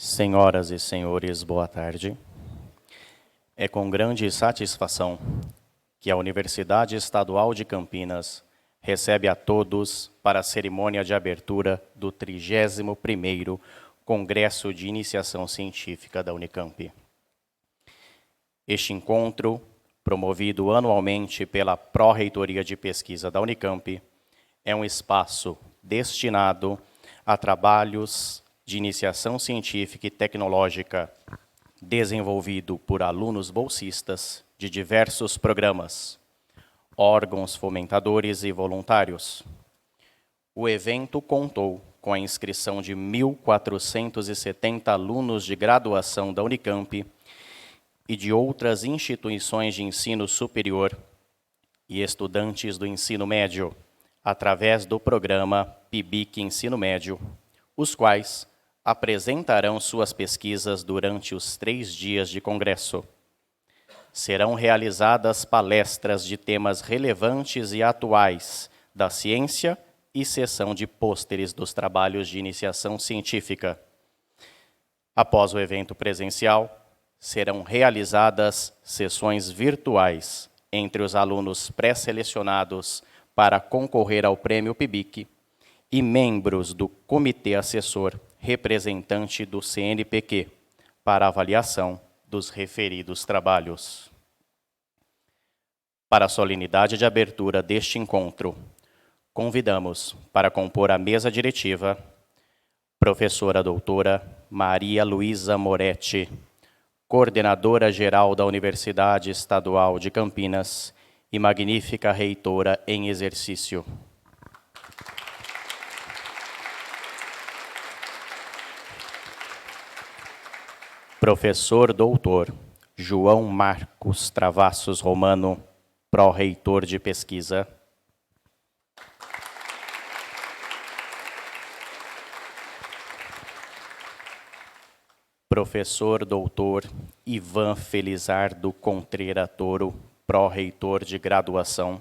Senhoras e senhores, boa tarde. É com grande satisfação que a Universidade Estadual de Campinas recebe a todos para a cerimônia de abertura do 31º Congresso de Iniciação Científica da Unicamp. Este encontro, promovido anualmente pela Pró-Reitoria de Pesquisa da Unicamp, é um espaço destinado a trabalhos de iniciação científica e tecnológica desenvolvido por alunos bolsistas de diversos programas, órgãos fomentadores e voluntários. O evento contou com a inscrição de 1.470 alunos de graduação da Unicamp e de outras instituições de ensino superior e estudantes do ensino médio, através do programa PIBIC Ensino Médio, os quais apresentarão suas pesquisas durante os 3 dias de congresso. Serão realizadas palestras de temas relevantes e atuais da ciência e sessão de pôsteres dos trabalhos de iniciação científica. Após o evento presencial, serão realizadas sessões virtuais entre os alunos pré-selecionados para concorrer ao Prêmio PIBIC e membros do Comitê Assessor representante do CNPq para avaliação dos referidos trabalhos. Para a solenidade de abertura deste encontro, convidamos para compor a mesa diretiva professora doutora Maria Luísa Moretti, coordenadora-geral da Universidade Estadual de Campinas e magnífica reitora em exercício. Professor doutor João Marcos Travassos Romano, pró-reitor de pesquisa. Professor doutor Ivan Felizardo Contreira Toro, pró-reitor de graduação.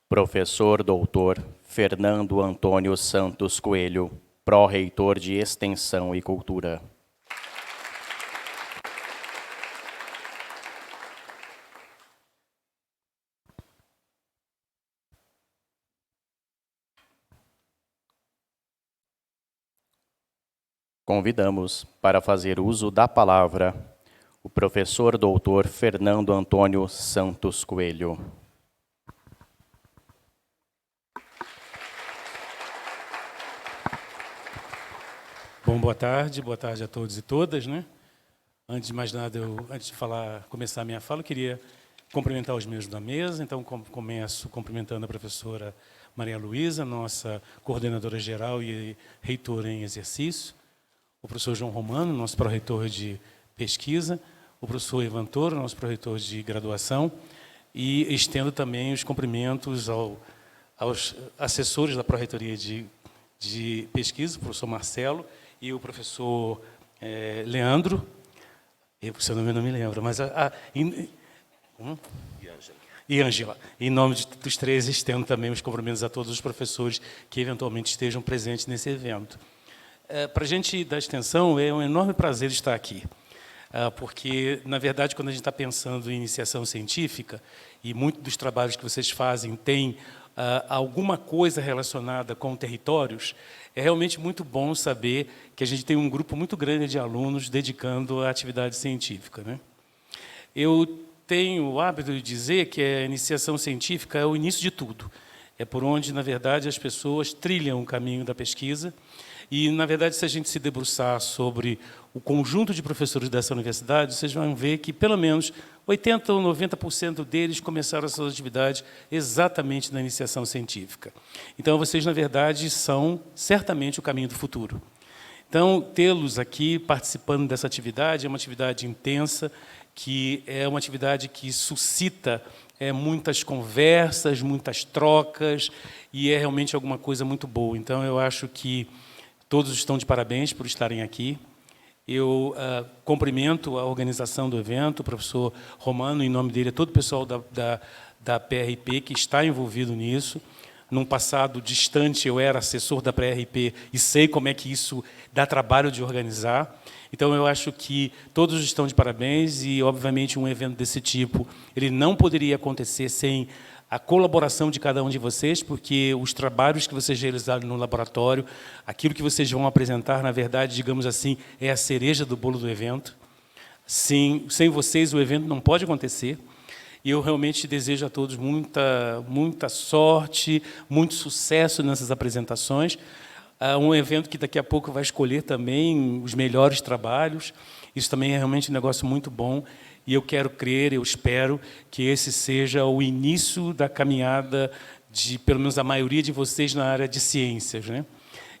Professor doutor Fernando Antônio Santos Coelho, pró-reitor de Extensão e Cultura. Convidamos para fazer uso da palavra o professor doutor Fernando Antônio Santos Coelho. Bom, boa tarde a todos e todas, né? Antes de mais nada, antes de começar a minha fala, eu queria cumprimentar os membros da mesa. Então, começo cumprimentando a professora Maria Luísa, nossa coordenadora geral e reitora em exercício, o professor João Romano, nosso pró-reitor de pesquisa, o professor Ivan Toro, nosso pró-reitor de graduação, e estendo também os cumprimentos aos assessores da pró-reitoria de pesquisa, o professor Marcelo, e o professor Leandro, o seu nome eu não me lembro, mas e Ângela. Em nome dos três, estendo também os cumprimentos a todos os professores que eventualmente estejam presentes nesse evento. Para a gente da extensão, é um enorme prazer estar aqui, porque, na verdade, quando a gente está pensando em iniciação científica, e muitos dos trabalhos que vocês fazem têm alguma coisa relacionada com territórios, é realmente muito bom saber que a gente tem um grupo muito grande de alunos dedicando à atividade científica, né? Eu tenho o hábito de dizer que a iniciação científica é o início de tudo. É por onde, na verdade, as pessoas trilham o caminho da pesquisa. E, na verdade, se a gente se debruçar sobre o conjunto de professores dessa universidade, vocês vão ver que, pelo menos, 80% ou 90% deles começaram a sua atividade exatamente na iniciação científica. Então, vocês, na verdade, são certamente o caminho do futuro. Então, tê-los aqui participando dessa atividade é uma atividade intensa, que é uma atividade que suscita muitas conversas, muitas trocas, e é realmente alguma coisa muito boa. Então, eu acho que todos estão de parabéns por estarem aqui. Eu cumprimento a organização do evento, o professor Romano, em nome dele, todo o pessoal da PRP que está envolvido nisso, num passado distante, eu era assessor da Pré-RP e sei como é que isso dá trabalho de organizar. Então, eu acho que todos estão de parabéns e, obviamente, um evento desse tipo ele não poderia acontecer sem a colaboração de cada um de vocês, porque os trabalhos que vocês realizaram no laboratório, aquilo que vocês vão apresentar, na verdade, digamos assim, é a cereja do bolo do evento. Sim, sem vocês, o evento não pode acontecer. E eu realmente desejo a todos muita sorte, muito sucesso nessas apresentações. Um evento que daqui a pouco vai escolher também os melhores trabalhos. Isso também é realmente um negócio muito bom. E eu quero crer, eu espero que esse seja o início da caminhada de, pelo menos, a maioria de vocês na área de ciências, né?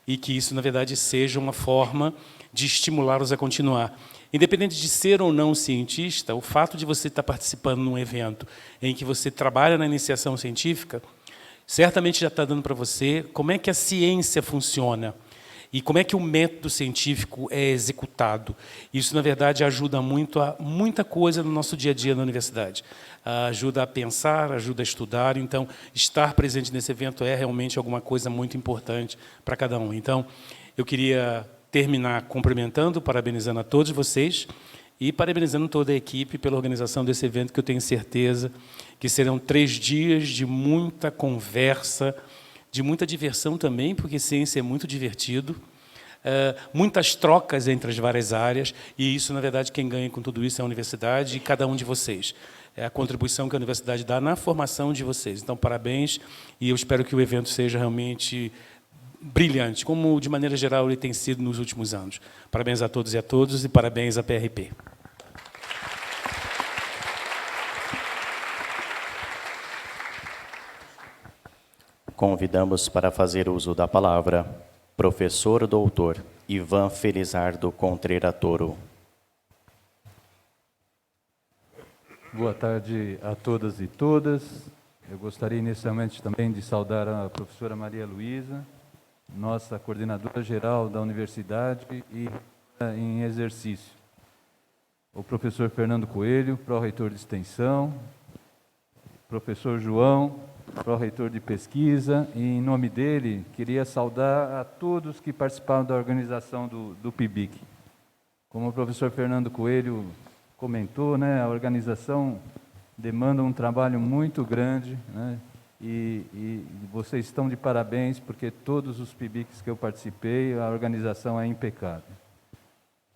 E que isso, na verdade, seja uma forma de estimulá-los a continuar. Independente de ser ou não cientista, o fato de você estar participando num evento em que você trabalha na iniciação científica, certamente já está dando para você como é que a ciência funciona e como é que o método científico é executado. Isso, na verdade, ajuda muito a muita coisa no nosso dia a dia na universidade. Ajuda a pensar, ajuda a estudar. Então, estar presente nesse evento é realmente alguma coisa muito importante para cada um. Então, eu queria terminar cumprimentando, parabenizando a todos vocês e parabenizando toda a equipe pela organização desse evento, que eu tenho certeza que serão 3 dias de muita conversa, de muita diversão também, porque ciência é muito divertido, muitas trocas entre as várias áreas, e isso, na verdade, quem ganha com tudo isso é a universidade e cada um de vocês. É a contribuição que a universidade dá na formação de vocês. Então, parabéns, e eu espero que o evento seja realmente brilhante, como, de maneira geral, ele tem sido nos últimos anos. Parabéns a todos e parabéns à PRP. Convidamos para fazer uso da palavra professor doutor Ivan Felizardo Contreira Toro. Boa tarde a todas e todas. Eu gostaria inicialmente também de saudar a professora Maria Luísa, nossa coordenadora geral da universidade e em exercício. O professor Fernando Coelho, pró-reitor de extensão, professor João, pró-reitor de pesquisa, e em nome dele queria saudar a todos que participaram da organização do PIBIC. Como o professor Fernando Coelho comentou, né, a organização demanda um trabalho muito grande, né, e vocês estão de parabéns, porque todos os PIBICs que eu participei, a organização é impecável.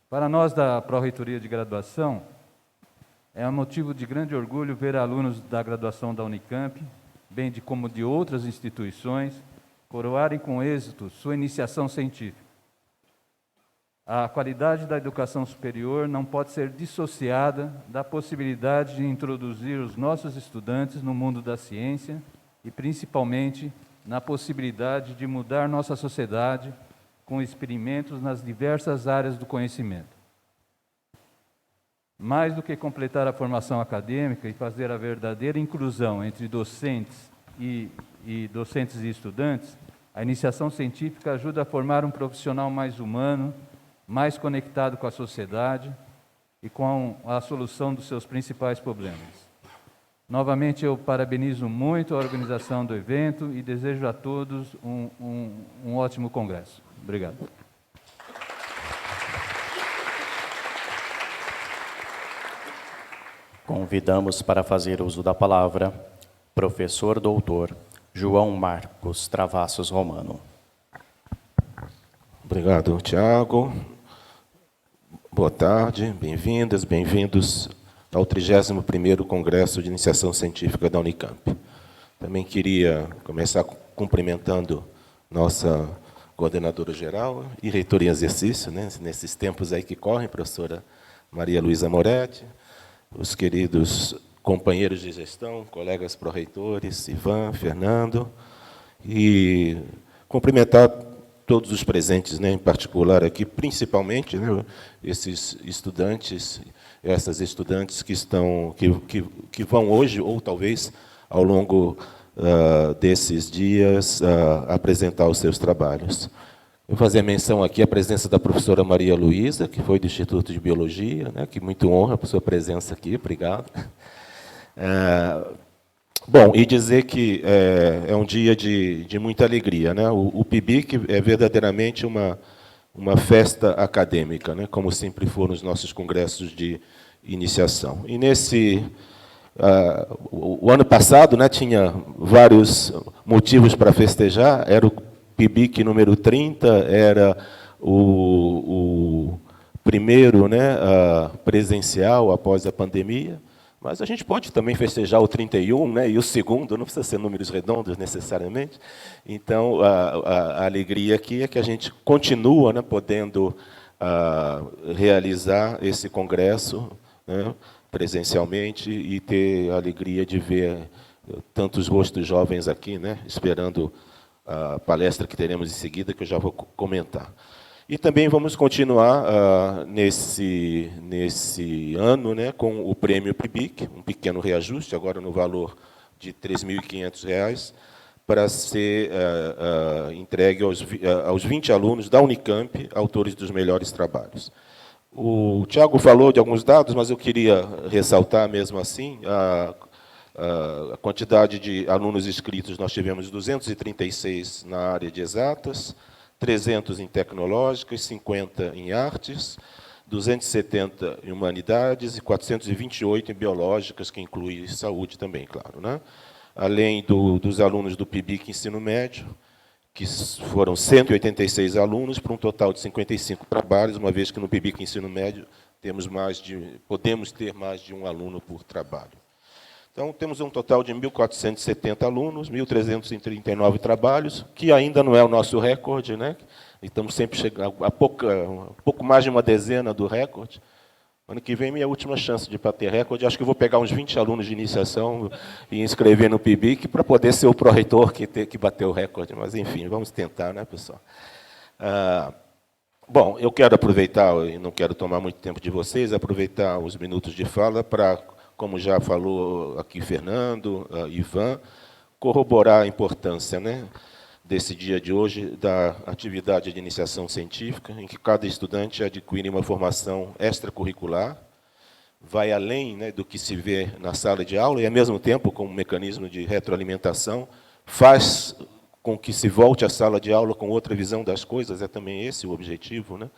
Para nós da Pró-Reitoria de Graduação, é um motivo de grande orgulho ver alunos da graduação da Unicamp, bem de como de outras instituições, coroarem com êxito sua iniciação científica. A qualidade da educação superior não pode ser dissociada da possibilidade de introduzir os nossos estudantes no mundo da ciência e, principalmente, na possibilidade de mudar nossa sociedade com experimentos nas diversas áreas do conhecimento. Mais do que completar a formação acadêmica e fazer a verdadeira inclusão entre docentes e estudantes, a iniciação científica ajuda a formar um profissional mais humano, mais conectado com a sociedade e com a solução dos seus principais problemas. Novamente, eu parabenizo muito a organização do evento e desejo a todos um ótimo congresso. Obrigado. Convidamos para fazer uso da palavra professor doutor João Marcos Travassos Romano. Obrigado, Tiago. Boa tarde, bem-vindas, bem-vindos ao 31º Congresso de Iniciação Científica da Unicamp. Também queria começar cumprimentando nossa coordenadora geral e reitora em exercício, né, nesses tempos aí que correm, professora Maria Luísa Moretti, os queridos companheiros de gestão, colegas pró-reitores, Ivan, Fernando, e cumprimentar todos os presentes, né, em particular aqui, principalmente, né, esses estudantes, essas estudantes que vão hoje, ou talvez ao longo desses dias, apresentar os seus trabalhos. Eu vou fazer menção aqui à presença da professora Maria Luísa, que foi do Instituto de Biologia, né, que muito honra por sua presença aqui, obrigado. Bom, e dizer que é um dia de muita alegria, né? O PIBIC é verdadeiramente uma festa acadêmica, né? Como sempre foram os nossos congressos de iniciação. E o ano passado, né, tinha vários motivos para festejar. Era o PIBIC número 30, era o primeiro, né, presencial após a pandemia. Mas a gente pode também festejar o 31, né, e o segundo, não precisa ser números redondos necessariamente. Então, a alegria aqui é que a gente continua, né, podendo realizar esse congresso, né, presencialmente, e ter a alegria de ver tantos rostos jovens aqui, né, esperando a palestra que teremos em seguida, que eu já vou comentar. E também vamos continuar nesse ano, né, com o prêmio PIBIC, um pequeno reajuste, agora no valor de R$ 3.500, para ser entregue aos 20 alunos da Unicamp, autores dos melhores trabalhos. O Tiago falou de alguns dados, mas eu queria ressaltar, mesmo assim, a quantidade de alunos inscritos. Nós tivemos 236 na área de exatas, 300 em tecnológicas, 50 em artes, 270 em humanidades e 428 em biológicas, que inclui saúde também, claro, né? Além dos alunos do PIBIC Ensino Médio, que foram 186 alunos, para um total de 55 trabalhos, uma vez que no PIBIC Ensino Médio podemos ter mais de um aluno por trabalho. Então, temos um total de 1.470 alunos, 1.339 trabalhos, que ainda não é o nosso recorde, né? Estamos sempre chegando a pouco mais de uma dezena do recorde. Ano que vem, minha última chance de bater recorde. Acho que eu vou pegar uns 20 alunos de iniciação e inscrever no PIBIC para poder ser o pró-reitor que bateu o recorde. Mas, enfim, vamos tentar, né, pessoal? Bom, eu quero aproveitar, e não quero tomar muito tempo de vocês, aproveitar os minutos de fala para, como já falou aqui Fernando, Ivan, corroborar a importância, né, desse dia de hoje, da atividade de iniciação científica, em que cada estudante adquire uma formação extracurricular, vai além, né, do que se vê na sala de aula, e, ao mesmo tempo, como mecanismo de retroalimentação, faz com que se volte à sala de aula com outra visão das coisas, é também esse o objetivo, né?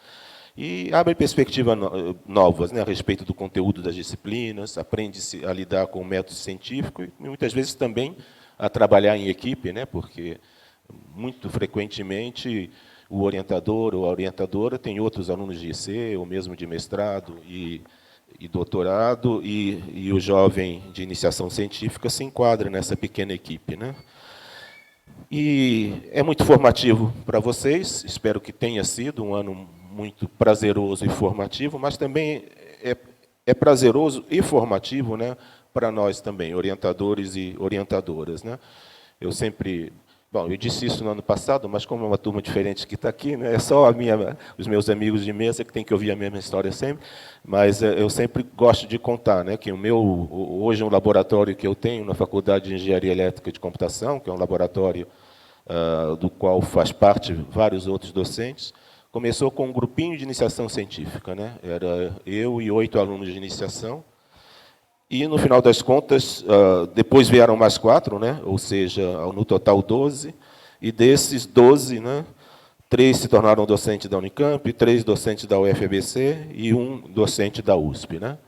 E abre perspectivas novas, né, a respeito do conteúdo das disciplinas, aprende-se a lidar com o método científico e, muitas vezes, também a trabalhar em equipe, né, porque, muito frequentemente, o orientador ou a orientadora tem outros alunos de IC, ou mesmo de mestrado e doutorado, e o jovem de iniciação científica se enquadra nessa pequena equipe, né? E é muito formativo para vocês, espero que tenha sido um ano muito prazeroso e formativo, mas também é prazeroso e formativo, né, para nós também, orientadores e orientadoras, né? Eu sempre... Bom, eu disse isso no ano passado, mas como é uma turma diferente que está aqui, né, é só os meus amigos de mesa que têm que ouvir a mesma história sempre, mas eu sempre gosto de contar, né, que hoje um laboratório que eu tenho na Faculdade de Engenharia Elétrica e de Computação, que é um laboratório do qual faz parte vários outros docentes, começou com um grupinho de iniciação científica, né? Era eu e 8 alunos de iniciação, e, no final das contas, depois vieram mais 4, né? Ou seja, no total 12, e desses 12, né, 3 se tornaram docentes da Unicamp, 3 docentes da UFABC e 1 docente da USP, né?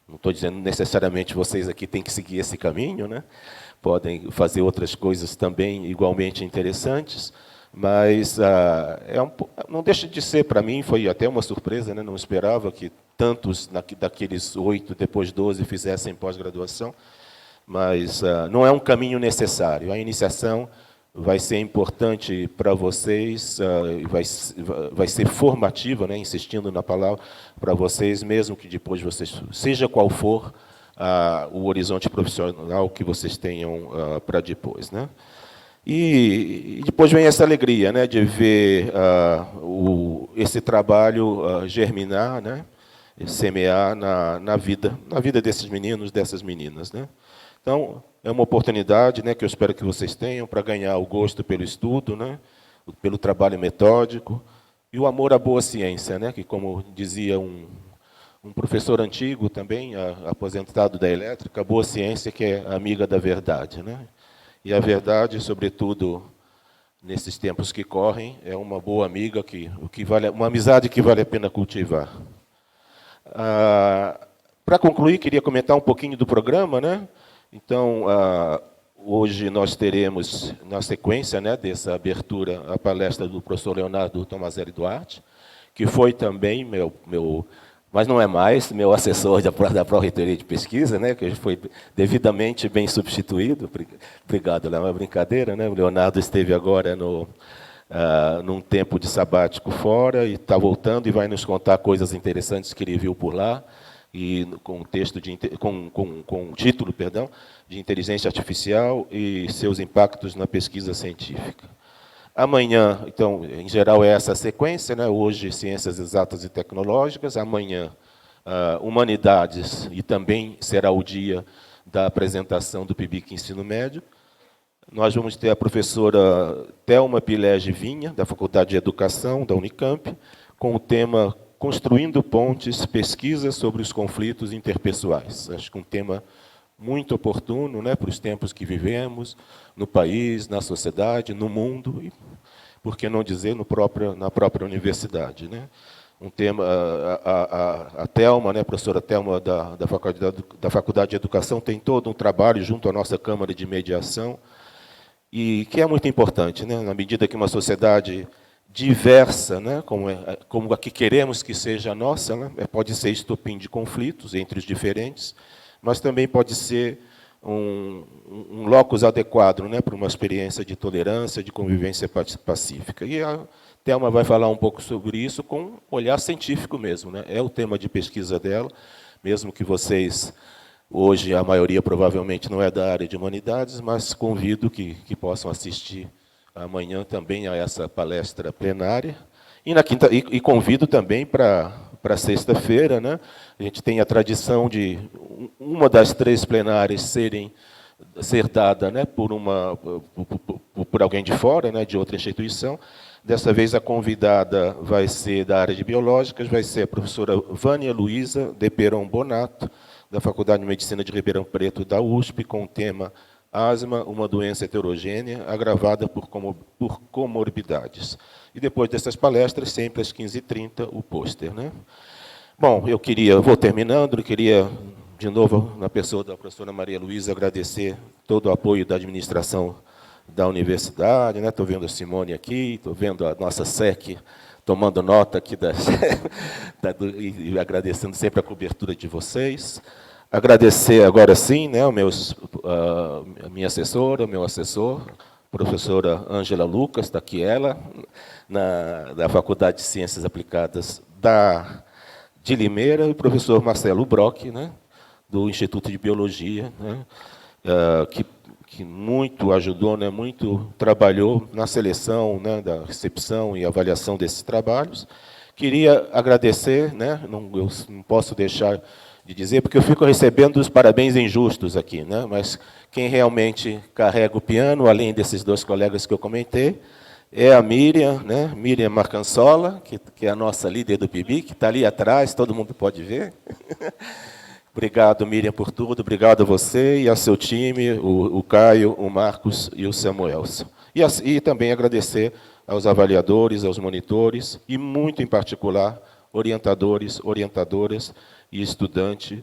Não estou dizendo necessariamente vocês aqui têm que seguir esse caminho, né? Podem fazer outras coisas também igualmente interessantes, mas não deixa de ser, para mim, foi até uma surpresa, né? Não esperava que tantos daqueles 8, depois 12, fizessem pós-graduação, mas não é um caminho necessário. A iniciação vai ser importante para vocês, vai ser formativa, né? Insistindo na palavra, para vocês, mesmo que depois vocês, seja qual for o horizonte profissional que vocês tenham para depois, né? E depois vem essa alegria, né, de ver esse trabalho germinar, né, semear na vida desses meninos, dessas meninas, né? Então, é uma oportunidade, né, que eu espero que vocês tenham para ganhar o gosto pelo estudo, né, pelo trabalho metódico e o amor à boa ciência, né, que, como dizia um professor antigo também, aposentado da elétrica, boa ciência que é amiga da verdade, né? E a verdade, sobretudo nesses tempos que correm, é uma boa amiga, uma amizade que vale a pena cultivar. Para concluir, queria comentar um pouquinho do programa, né? Então, hoje nós teremos, na sequência, né, dessa abertura, a palestra do professor Leonardo Tomazelli Duarte, que foi também mas não é mais, meu assessor da Pró-Reitoria de Pesquisa, né, que foi devidamente bem substituído. Obrigado, Léo, é uma brincadeira, né? O Leonardo esteve agora num tempo de sabático fora e está voltando e vai nos contar coisas interessantes que ele viu por lá, e com o título, de Inteligência Artificial e seus impactos na pesquisa científica. Amanhã, então, em geral, é essa a sequência, né? Hoje, Ciências Exatas e Tecnológicas, amanhã, Humanidades, e também será o dia da apresentação do PIBIC Ensino Médio. Nós vamos ter a professora Thelma Pilege Vinha, da Faculdade de Educação, da Unicamp, com o tema Construindo Pontes, Pesquisa sobre os Conflitos Interpessoais. Acho que um tema muito oportuno, né, para os tempos que vivemos, no país, na sociedade, no mundo, e, por que não dizer, na própria universidade, né? Um tema, a Thelma, né, a professora Thelma da Faculdade de Educação, tem todo um trabalho junto à nossa Câmara de Mediação, e que é muito importante, né, na medida que uma sociedade diversa, né, como a que queremos que seja a nossa, né, pode ser estopim de conflitos entre os diferentes, mas também pode ser um locus adequado, né, para uma experiência de tolerância, de convivência pacífica. E a Thelma vai falar um pouco sobre isso com um olhar científico mesmo, né? É o tema de pesquisa dela, mesmo que vocês, hoje, a maioria provavelmente não é da área de humanidades, mas convido que possam assistir amanhã também a essa palestra plenária. E convido também para sexta-feira, né? A gente tem a tradição de uma das 3 plenárias ser dada, né, por alguém de fora, né, de outra instituição. Dessa vez a convidada vai ser da área de biológicas, vai ser a professora Vânia Luísa de Peron Bonato, da Faculdade de Medicina de Ribeirão Preto, da USP, com o tema Asma, uma doença heterogênea, agravada por comorbidades. E depois dessas palestras, sempre às 15h30, o pôster, né? Bom, vou terminando, eu queria, de novo, na pessoa da professora Maria Luísa, agradecer todo o apoio da administração da universidade, né? Estou vendo a Simone aqui, estou vendo a nossa SEC tomando nota aqui e agradecendo sempre a cobertura de vocês. Agradecer agora sim, né, a minha assessora, o meu assessor, professora Ângela Lucas, está aqui ela, da Faculdade de Ciências Aplicadas de Limeira, e o professor Marcelo Brock, né, do Instituto de Biologia, né, que muito ajudou, né, muito trabalhou na seleção, né, da recepção e avaliação desses trabalhos. Queria agradecer, né, eu não posso deixar de dizer, porque eu fico recebendo os parabéns injustos aqui, né? Mas quem realmente carrega o piano, além desses 2 colegas que eu comentei, é a Miriam, né? Miriam Marcansola, que é a nossa líder do PIBIC, que está ali atrás, todo mundo pode ver. Obrigado, Miriam, por tudo. Obrigado a você e ao seu time, o Caio, o Marcos e o Samuelson. E também agradecer aos avaliadores, aos monitores, e muito em particular, orientadores, orientadoras e estudantes,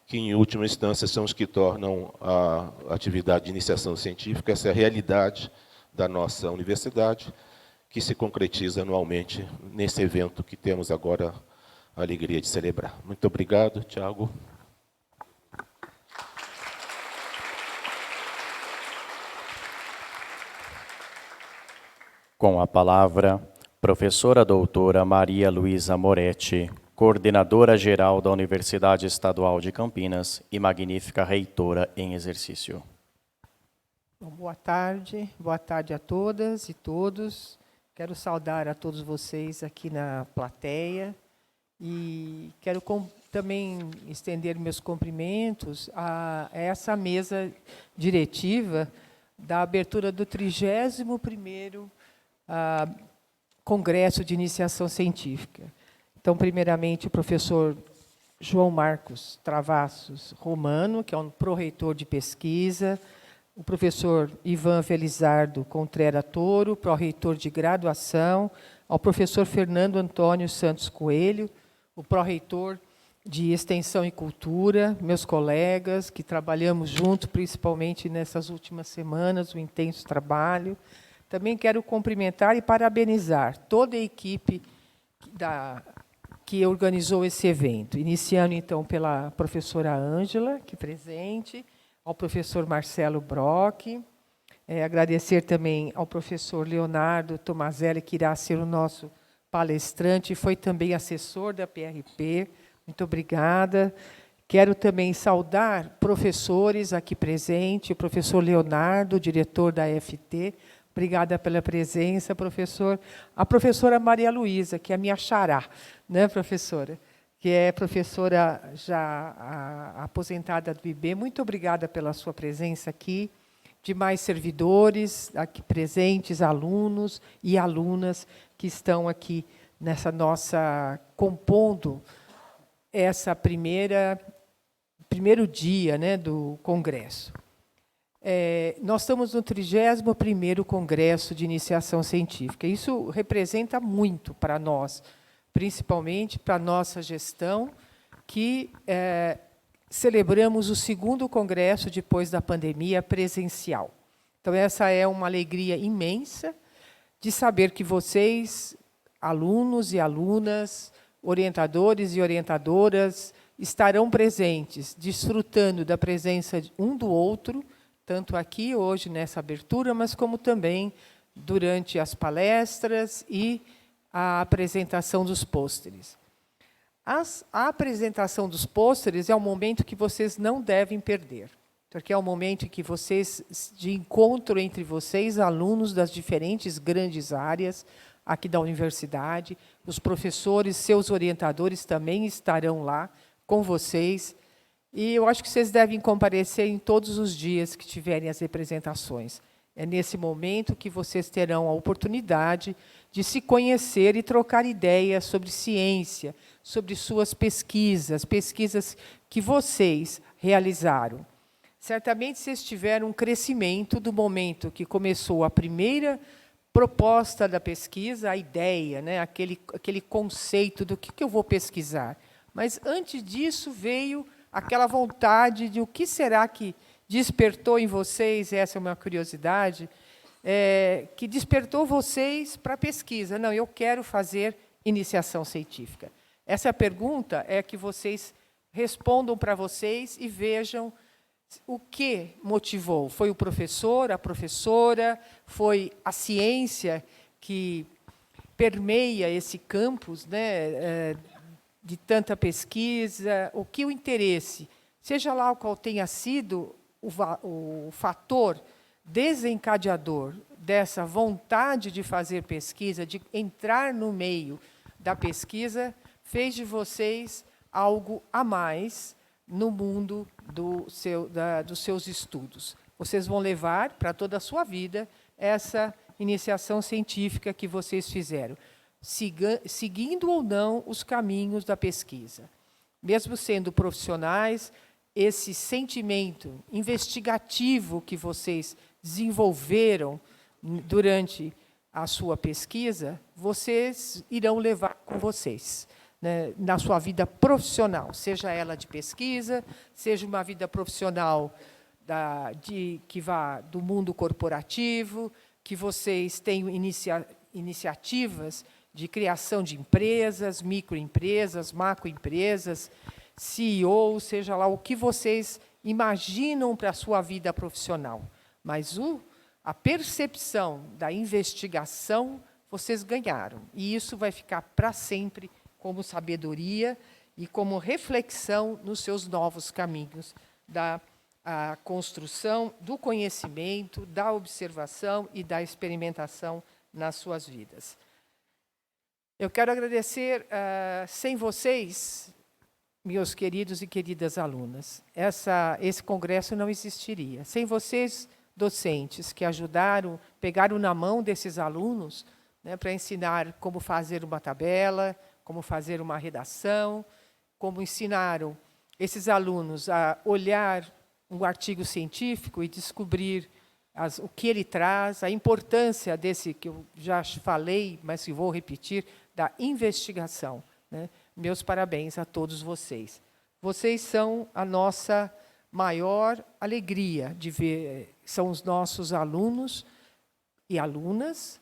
que, em última instância, são os que tornam a atividade de iniciação científica essa realidade da nossa universidade, que se concretiza anualmente nesse evento que temos agora a alegria de celebrar. Muito obrigado, Tiago. Com a palavra, professora doutora Maria Luísa Moretti, coordenadora-geral da Universidade Estadual de Campinas e magnífica reitora em exercício. Bom, boa tarde a todas e todos. Quero saudar a todos vocês aqui na plateia e quero também estender meus cumprimentos a essa mesa diretiva da abertura do 31º Congresso de Iniciação Científica. Então, primeiramente, o professor João Marcos Travassos Romano, que é um pró-reitor de pesquisa, o professor Ivan Felizardo Contrera Toro, pró-reitor de graduação, ao professor Fernando Antônio Santos Coelho, o pró-reitor de Extensão e Cultura, meus colegas, que trabalhamos juntos, principalmente nessas últimas semanas, um intenso trabalho. Também quero cumprimentar e parabenizar toda a equipe que organizou esse evento, iniciando, então, pela professora Ângela, que presente, ao professor Marcelo Brock, agradecer também ao professor Leonardo Tomazelli, que irá ser o nosso palestrante, e foi também assessor da PRP. Muito obrigada. Quero também saudar professores aqui presentes, o professor Leonardo, diretor da FT. Obrigada pela presença, professor. A professora Maria Luísa, que é a minha xará, né, professora? Que é professora já aposentada do IB. Muito obrigada pela sua presença aqui. Demais servidores aqui presentes, alunos e alunas que estão aqui nessa nossa, compondo essa primeiro dia, né, do Congresso. Nós estamos no 31º Congresso de Iniciação Científica. Isso representa muito para nós, principalmente para a nossa gestão, que celebramos o 2º Congresso depois da pandemia presencial. Então, essa é uma alegria imensa de saber que vocês, alunos e alunas, orientadores e orientadoras, estarão presentes, desfrutando da presença um do outro, tanto aqui hoje nessa abertura, mas como também durante as palestras e a apresentação dos pôsteres. A apresentação dos pôsteres é um momento que vocês não devem perder, porque é um momento em que vocês, de encontro entre vocês, alunos das diferentes grandes áreas aqui da universidade, os professores, seus orientadores também estarão lá com vocês, e eu acho que vocês devem comparecer em todos os dias que tiverem as representações. É nesse momento que vocês terão a oportunidade de se conhecer e trocar ideias sobre ciência, sobre suas pesquisas que vocês realizaram. Certamente vocês tiveram um crescimento do momento que começou a primeira proposta da pesquisa, a ideia, né, aquele conceito do que eu vou pesquisar. Mas, antes disso, veio aquela vontade de o que será que despertou em vocês, essa é uma curiosidade, que despertou vocês para a pesquisa. Não, eu quero fazer iniciação científica. Essa pergunta é que vocês respondam para vocês e vejam o que motivou. Foi o professor, a professora, foi a ciência que permeia esse campus, né, de tanta pesquisa, o que o interesse, seja lá qual tenha sido o fator desencadeador dessa vontade de fazer pesquisa, de entrar no meio da pesquisa, fez de vocês algo a mais no mundo dos seus estudos. Vocês vão levar para toda a sua vida essa iniciação científica que vocês fizeram, seguindo ou não os caminhos da pesquisa. Mesmo sendo profissionais, esse sentimento investigativo que vocês desenvolveram durante a sua pesquisa, vocês irão levar com vocês, né, na sua vida profissional, seja ela de pesquisa, seja uma vida profissional que vá do mundo corporativo, que vocês tenham iniciativas de criação de empresas, microempresas, macroempresas, CEO, seja lá o que vocês imaginam para a sua vida profissional. Mas a percepção da investigação, vocês ganharam. E isso vai ficar para sempre como sabedoria e como reflexão nos seus novos caminhos da construção do conhecimento, da observação e da experimentação nas suas vidas. Eu quero agradecer, sem vocês, meus queridos e queridas alunas, esse congresso não existiria. Sem vocês, docentes, que ajudaram, pegaram na mão desses alunos, né, para ensinar como fazer uma tabela, como fazer uma redação, como ensinaram esses alunos a olhar um artigo científico e descobrir o que ele traz, a importância desse, que eu já falei, mas que vou repetir, da investigação, né? Meus parabéns a todos vocês. Vocês são a nossa maior alegria de ver, são os nossos alunos e alunas,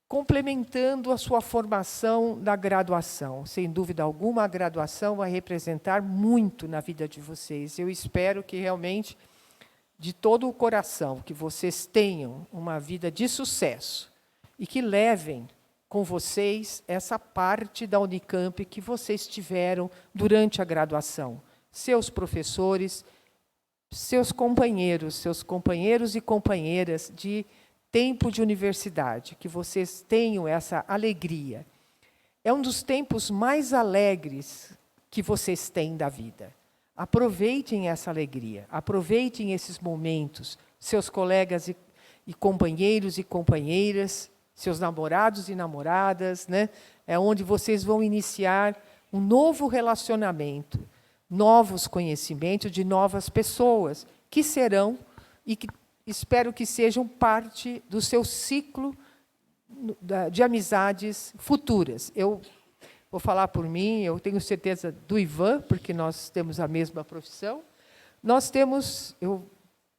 complementando a sua formação da graduação. Sem dúvida alguma, a graduação vai representar muito na vida de vocês. Eu espero que realmente, de todo o coração, que vocês tenham uma vida de sucesso e que levem com vocês essa parte da Unicamp que vocês tiveram durante a graduação. Seus professores, seus companheiros e companheiras de tempo de universidade, que vocês tenham essa alegria. É um dos tempos mais alegres que vocês têm da vida. Aproveitem essa alegria, aproveitem esses momentos, seus colegas e companheiros e companheiras, seus namorados e namoradas, né? É onde vocês vão iniciar um novo relacionamento, novos conhecimentos de novas pessoas, que serão e que espero que sejam parte do seu ciclo de amizades futuras. Eu vou falar por mim, eu tenho certeza do Ivan, porque nós temos a mesma profissão. Nós temos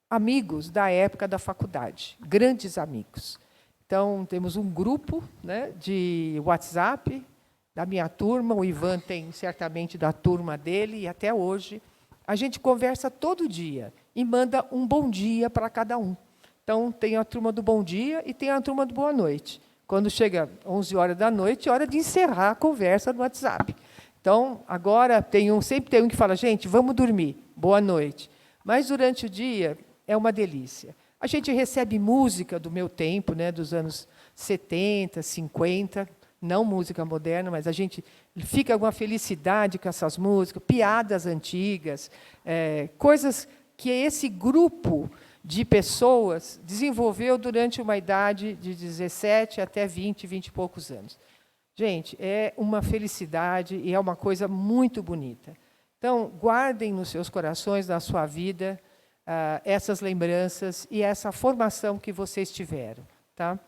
amigos da época da faculdade, grandes amigos. Então, temos um grupo, né, de WhatsApp da minha turma, o Ivan tem certamente da turma dele, e até hoje a gente conversa todo dia e manda um bom dia para cada um. Então, tem a turma do bom dia e tem a turma do boa noite. Quando chega 11 horas da noite, é hora de encerrar a conversa no WhatsApp. Então, agora sempre tem um que fala, gente, vamos dormir, boa noite. Mas, durante o dia, é uma delícia. A gente recebe música do meu tempo, né, dos anos 70, 50, não música moderna, mas a gente fica com uma felicidade com essas músicas, piadas antigas, coisas que esse grupo de pessoas desenvolveu durante uma idade de 17 até 20 e poucos anos. Gente, é uma felicidade e é uma coisa muito bonita. Então, guardem nos seus corações, na sua vida, essas lembranças e essa formação que vocês tiveram. Tá?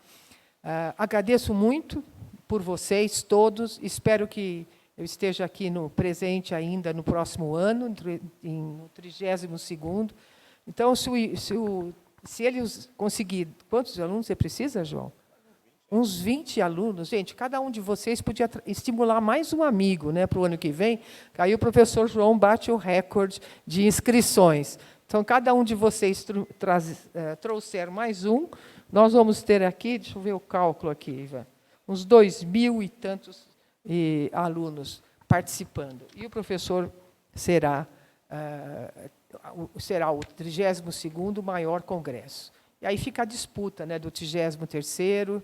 Agradeço muito por vocês todos, espero que eu esteja aqui presente ainda no próximo ano, no 32º. Então, se eles conseguir... Quantos alunos você precisa, João? Uns 20 alunos. Gente, cada um de vocês podia estimular mais um amigo, né, para o ano que vem. Aí o professor João bate o recorde de inscrições. Então, cada um de vocês trouxer mais um, nós vamos ter aqui, deixa eu ver o cálculo aqui, Ivan, uns 2.000 e tantos alunos participando. E o professor será o 32º maior congresso. E aí fica a disputa, né, do 33º,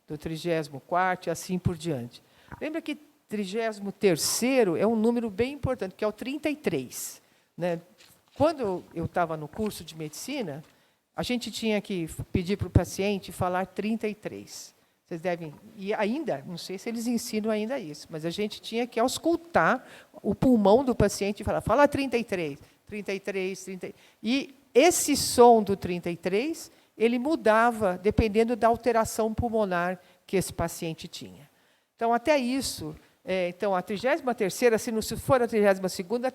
do 34º, e assim por diante. Lembra que 33º é um número bem importante, que é o 33. Né? Quando eu estava no curso de medicina, a gente tinha que pedir para o paciente falar 33. Vocês devem... E ainda, não sei se eles ensinam ainda isso, mas a gente tinha que auscultar o pulmão do paciente e falar, fala 33, 33, 30. E esse som do 33, ele mudava dependendo da alteração pulmonar que esse paciente tinha. Então, até isso... Então, a 33ª, se não for a 32ª, a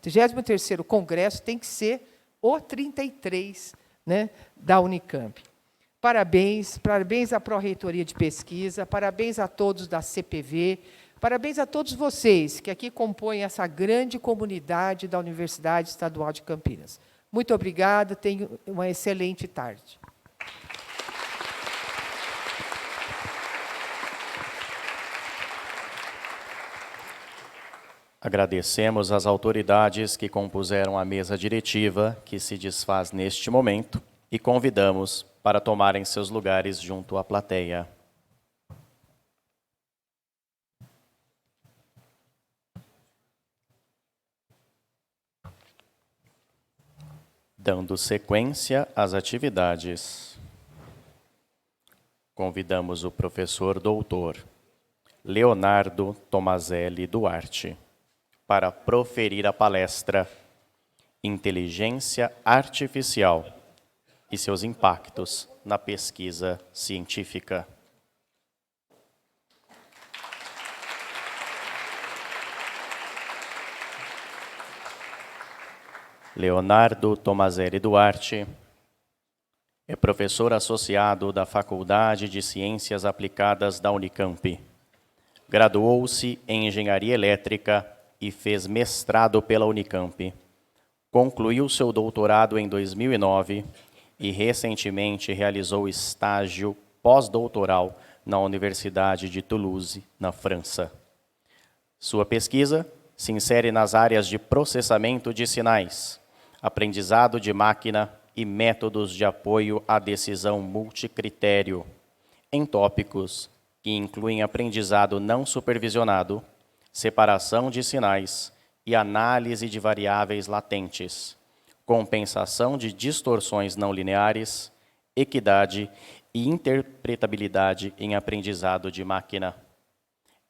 33º congresso tem que ser o 33, né, da Unicamp. Parabéns, parabéns à Pró-Reitoria de Pesquisa, parabéns a todos da CPV, parabéns a todos vocês que aqui compõem essa grande comunidade da Universidade Estadual de Campinas. Muito obrigada, tenham uma excelente tarde. Agradecemos às autoridades que compuseram a mesa diretiva, que se desfaz neste momento, e convidamos para tomarem seus lugares junto à plateia. Dando sequência às atividades, convidamos o professor doutor Leonardo Tomazelli Duarte, para proferir a palestra Inteligência Artificial e seus impactos na pesquisa científica. Leonardo Tomazelli Duarte é professor associado da Faculdade de Ciências Aplicadas da Unicamp. Graduou-se em Engenharia Elétrica e fez mestrado pela Unicamp. Concluiu seu doutorado em 2009 e recentemente realizou estágio pós-doutoral na Universidade de Toulouse, na França. Sua pesquisa se insere nas áreas de processamento de sinais, aprendizado de máquina e métodos de apoio à decisão multicritério, em tópicos que incluem aprendizado não supervisionado, separação de sinais e análise de variáveis latentes, compensação de distorções não lineares, equidade e interpretabilidade em aprendizado de máquina.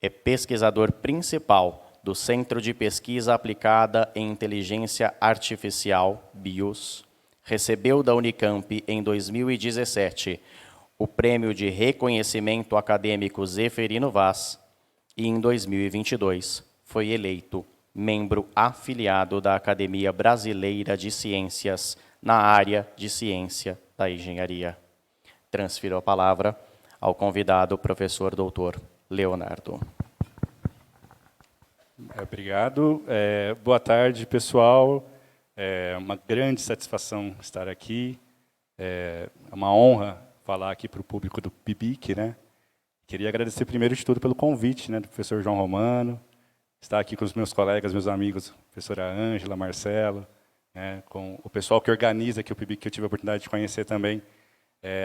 É pesquisador principal do Centro de Pesquisa Aplicada em Inteligência Artificial, BIOS, recebeu da Unicamp em 2017 o Prêmio de Reconhecimento Acadêmico Zeferino Vaz e em 2022 foi eleito membro afiliado da Academia Brasileira de Ciências na área de Ciência da Engenharia. Transfiro a palavra ao convidado, professor doutor Leonardo. Obrigado. Boa tarde, pessoal. É uma grande satisfação estar aqui. É uma honra falar aqui para o público do PIBIC, né? Queria agradecer primeiro de tudo pelo convite, né, do professor João Romano, estar aqui com os meus colegas, meus amigos, professora Ângela, Marcelo, né, com o pessoal que organiza aqui o PIBIC, que eu tive a oportunidade de conhecer também.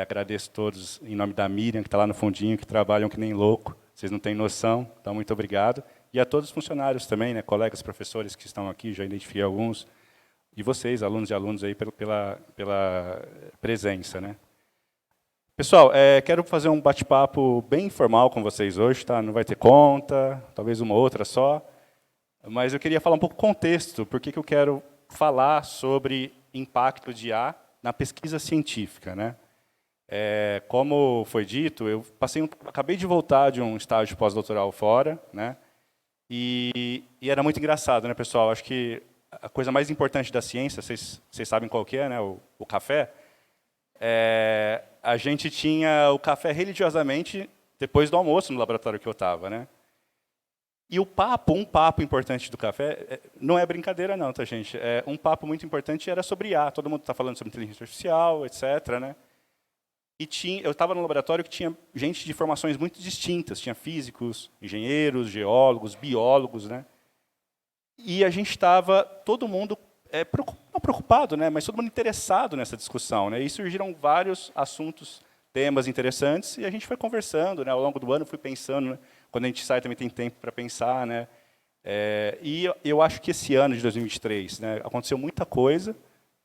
Agradeço a todos, em nome da Miriam, que está lá no fundinho, que trabalham que nem louco. Vocês não têm noção, então muito obrigado. E a todos os funcionários também, né, colegas, professores que estão aqui, já identifiquei alguns, e vocês, alunos e alunos, aí, pela presença. Né. Pessoal, quero fazer um bate-papo bem informal com vocês hoje, tá? Não vai ter conta, talvez uma outra só, mas eu queria falar um pouco do contexto, porque que eu quero falar sobre impacto de IA na pesquisa científica. Né. Como foi dito, eu acabei de voltar de um estágio pós-doutoral fora, né? E era muito engraçado, né, pessoal? Acho que a coisa mais importante da ciência, vocês sabem qual que é, né? O café. A gente tinha o café religiosamente depois do almoço no laboratório que eu estava, né? E um papo importante do café, não é brincadeira não, tá, gente? Um papo muito importante era sobre IA. Todo mundo está falando sobre inteligência artificial, etc., né? E eu estava no laboratório que tinha gente de formações muito distintas. Tinha físicos, engenheiros, geólogos, biólogos, né? E a gente estava, todo mundo, não preocupado, né? Mas todo mundo interessado nessa discussão. Né? E surgiram vários assuntos, temas interessantes, e a gente foi conversando. Né? Ao longo do ano, fui pensando. Né? Quando a gente sai, também tem tempo para pensar. Né? E eu acho que esse ano de 2023, né, aconteceu muita coisa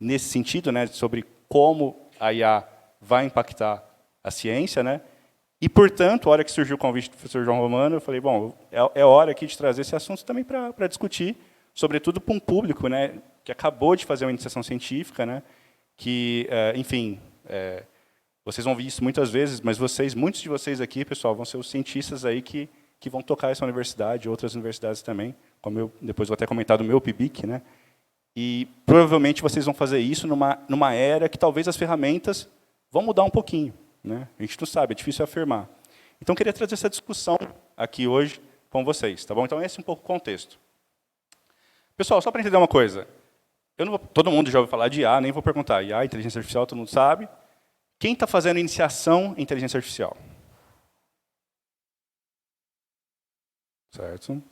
nesse sentido, né, sobre como a IA vai impactar a ciência, né? E, portanto, a hora que surgiu o convite do professor João Romano, eu falei, bom, é hora aqui de trazer esse assunto também para discutir, sobretudo para um público, né, que acabou de fazer uma iniciação científica, né, que, enfim, vocês vão ver isso muitas vezes, mas muitos de vocês aqui, pessoal, vão ser os cientistas aí que vão tocar essa universidade, outras universidades também, como eu depois vou até comentar do meu PIBIC, né? E provavelmente vocês vão fazer isso numa era que talvez as ferramentas vão mudar um pouquinho, né? A gente não sabe, é difícil afirmar. Então, eu queria trazer essa discussão aqui hoje com vocês, tá bom? Então, esse é um pouco o contexto. Pessoal, só para entender uma coisa, todo mundo já ouviu falar de IA, nem vou perguntar. IA, inteligência artificial, todo mundo sabe. Quem está fazendo iniciação em inteligência artificial? Certo.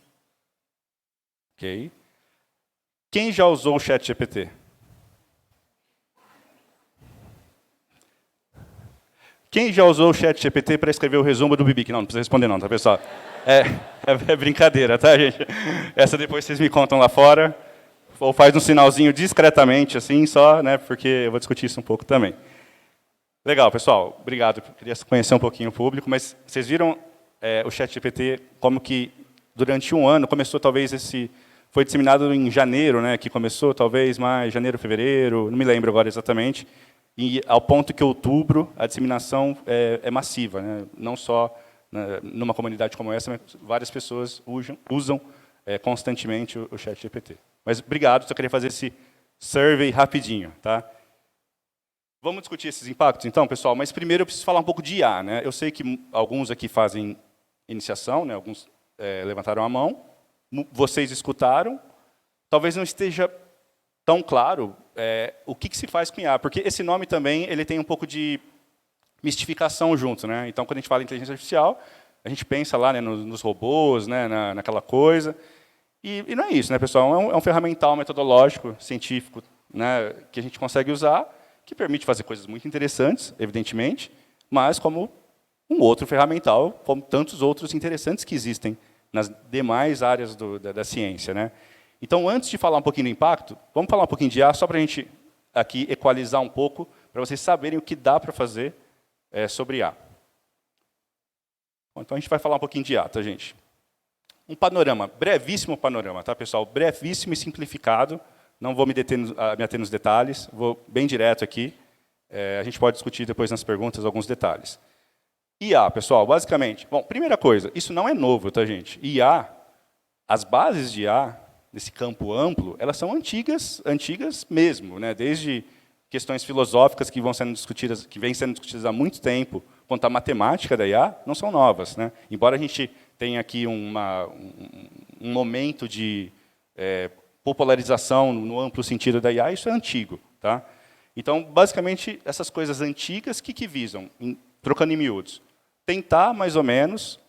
Ok. Quem já usou o ChatGPT? Quem já usou o ChatGPT para escrever o resumo do PIBIC? Não precisa responder não, tá, pessoal? É brincadeira, tá, gente? Essa depois vocês me contam lá fora. Ou faz um sinalzinho discretamente, assim, só, né? Porque eu vou discutir isso um pouco também. Legal, pessoal. Obrigado. Eu queria conhecer um pouquinho o público, mas vocês viram o ChatGPT, como que durante um ano começou, talvez foi disseminado em janeiro, né, que começou, talvez mais janeiro, fevereiro, não me lembro agora exatamente, e ao ponto que outubro a disseminação é massiva, né, não só numa comunidade como essa, mas várias pessoas usam constantemente o ChatGPT. Mas obrigado, só queria fazer esse survey rapidinho, tá? Vamos discutir esses impactos, então, pessoal, mas primeiro eu preciso falar um pouco de IA, né? Eu sei que alguns aqui fazem iniciação, né? Alguns levantaram a mão, vocês escutaram, talvez não esteja tão claro o que se faz com IA, porque esse nome também ele tem um pouco de mistificação junto, né? Então, quando a gente fala em inteligência artificial, a gente pensa lá, né, nos robôs, né, naquela coisa, e não é isso, né, pessoal? É um ferramental metodológico, científico, né, que a gente consegue usar, que permite fazer coisas muito interessantes, evidentemente, mas como um outro ferramental, como tantos outros interessantes que existem nas demais áreas da ciência, né? Então, antes de falar um pouquinho do impacto, vamos falar um pouquinho de IA, só para a gente aqui equalizar um pouco, para vocês saberem o que dá para fazer sobre IA. Bom, então, a gente vai falar um pouquinho de IA, tá, gente? Um panorama, brevíssimo panorama, tá, pessoal? Brevíssimo e simplificado. Não vou me ater nos detalhes, vou bem direto aqui. A gente pode discutir depois nas perguntas alguns detalhes. IA, pessoal, basicamente... Bom, primeira coisa, isso não é novo, tá, gente? IA, as bases de IA, nesse campo amplo, elas são antigas mesmo, né? Desde questões filosóficas que vêm sendo discutidas há muito tempo, quanto à matemática da IA, não são novas, né? Embora a gente tenha aqui um momento de popularização no amplo sentido da IA, isso é antigo, tá? Então, basicamente, essas coisas antigas, que visam, trocando em miúdos, tentar, mais ou menos,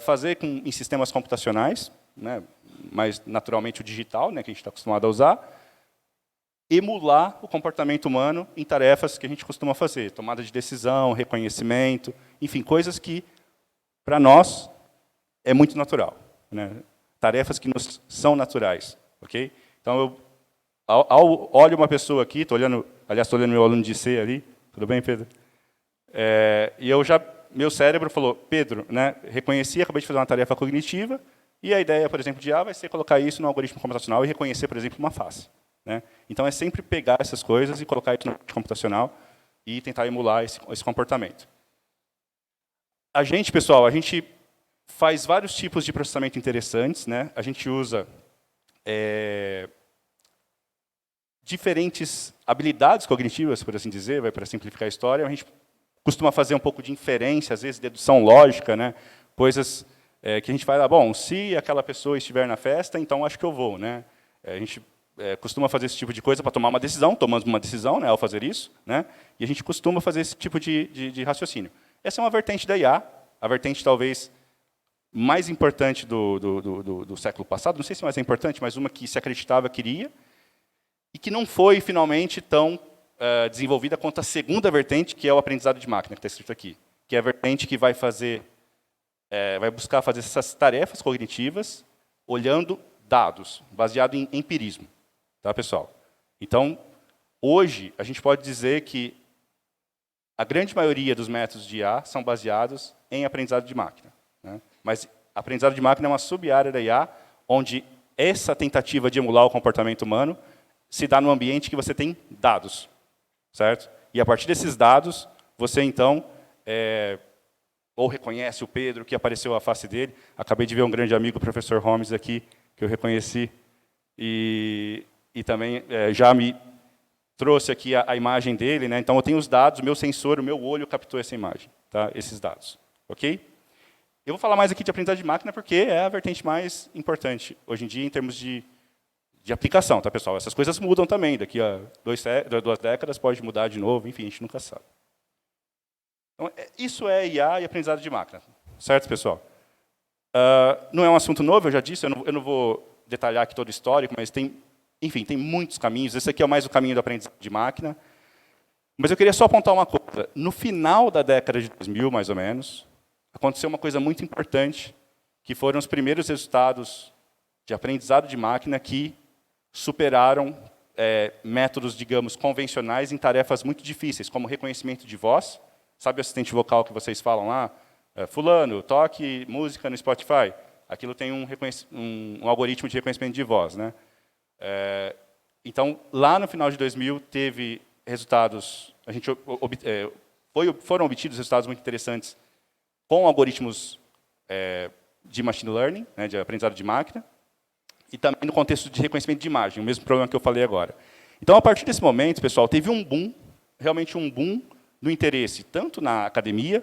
fazer em sistemas computacionais, né, mais naturalmente o digital, né, que a gente está acostumado a usar, emular o comportamento humano em tarefas que a gente costuma fazer, tomada de decisão, reconhecimento, enfim, coisas que, para nós, é muito natural, né? Tarefas que nos são naturais, ok? Então, eu olho uma pessoa aqui, estou olhando meu aluno de C ali, tudo bem, Pedro? E meu cérebro falou, Pedro, né, reconheci, acabei de fazer uma tarefa cognitiva, e a ideia, por exemplo, de IA vai ser colocar isso no algoritmo computacional e reconhecer, por exemplo, uma face, né? Então, é sempre pegar essas coisas e colocar isso no algoritmo computacional e tentar emular esse comportamento. A gente, pessoal, faz vários tipos de processamento interessantes, né? A gente usa diferentes habilidades cognitivas, por assim dizer, para simplificar a história. A gente costuma fazer um pouco de inferência, às vezes dedução lógica, né? Coisas que a gente vai lá, bom, se aquela pessoa estiver na festa, então acho que eu vou, né? A gente costuma fazer esse tipo de coisa para tomar uma decisão, tomamos uma decisão, né, ao fazer isso, né? E a gente costuma fazer esse tipo de raciocínio. Essa é uma vertente da IA, a vertente talvez mais importante do século passado, não sei se mais é importante, mas uma que se acreditava que iria, e que não foi, finalmente, tão desenvolvida quanto a segunda vertente, que é o aprendizado de máquina, que está escrito aqui, que é a vertente que vai buscar fazer essas tarefas cognitivas olhando dados, baseado em empirismo. Tá, pessoal? Então, hoje, a gente pode dizer que a grande maioria dos métodos de IA são baseados em aprendizado de máquina, né? Mas aprendizado de máquina é uma sub-área da IA, onde essa tentativa de emular o comportamento humano se dá no ambiente que você tem dados, certo? E a partir desses dados, você, então, ou reconhece o Pedro, que apareceu a face dele. Acabei de ver um grande amigo, o professor Holmes, aqui, que eu reconheci, e também já me trouxe aqui a imagem dele, né? Então, eu tenho os dados, o meu sensor, o meu olho captou essa imagem, tá? Esses dados, ok? Eu vou falar mais aqui de aprendizagem de máquina, porque é a vertente mais importante, hoje em dia, em termos de aplicação, tá, pessoal? Essas coisas mudam também, daqui a 2 décadas pode mudar de novo, enfim, a gente nunca sabe. Então, isso é IA e aprendizado de máquina, certo, pessoal? Não é um assunto novo, eu já disse, eu não vou detalhar aqui todo o histórico, mas tem muitos caminhos. Esse aqui é mais o caminho do aprendizado de máquina. Mas eu queria só apontar uma coisa. No final da década de 2000, mais ou menos, aconteceu uma coisa muito importante, que foram os primeiros resultados de aprendizado de máquina que superaram métodos, digamos, convencionais em tarefas muito difíceis, como reconhecimento de voz. Sabe o assistente vocal que vocês falam lá? fulano, toque música no Spotify. Aquilo tem um algoritmo de reconhecimento de voz, né? Então, lá no final de 2000, teve resultados, foram obtidos resultados muito interessantes com algoritmos de machine learning, né, de aprendizado de máquina, e também no contexto de reconhecimento de imagem, o mesmo problema que eu falei agora. Então, a partir desse momento, pessoal, teve um boom, realmente um boom do interesse, tanto na academia,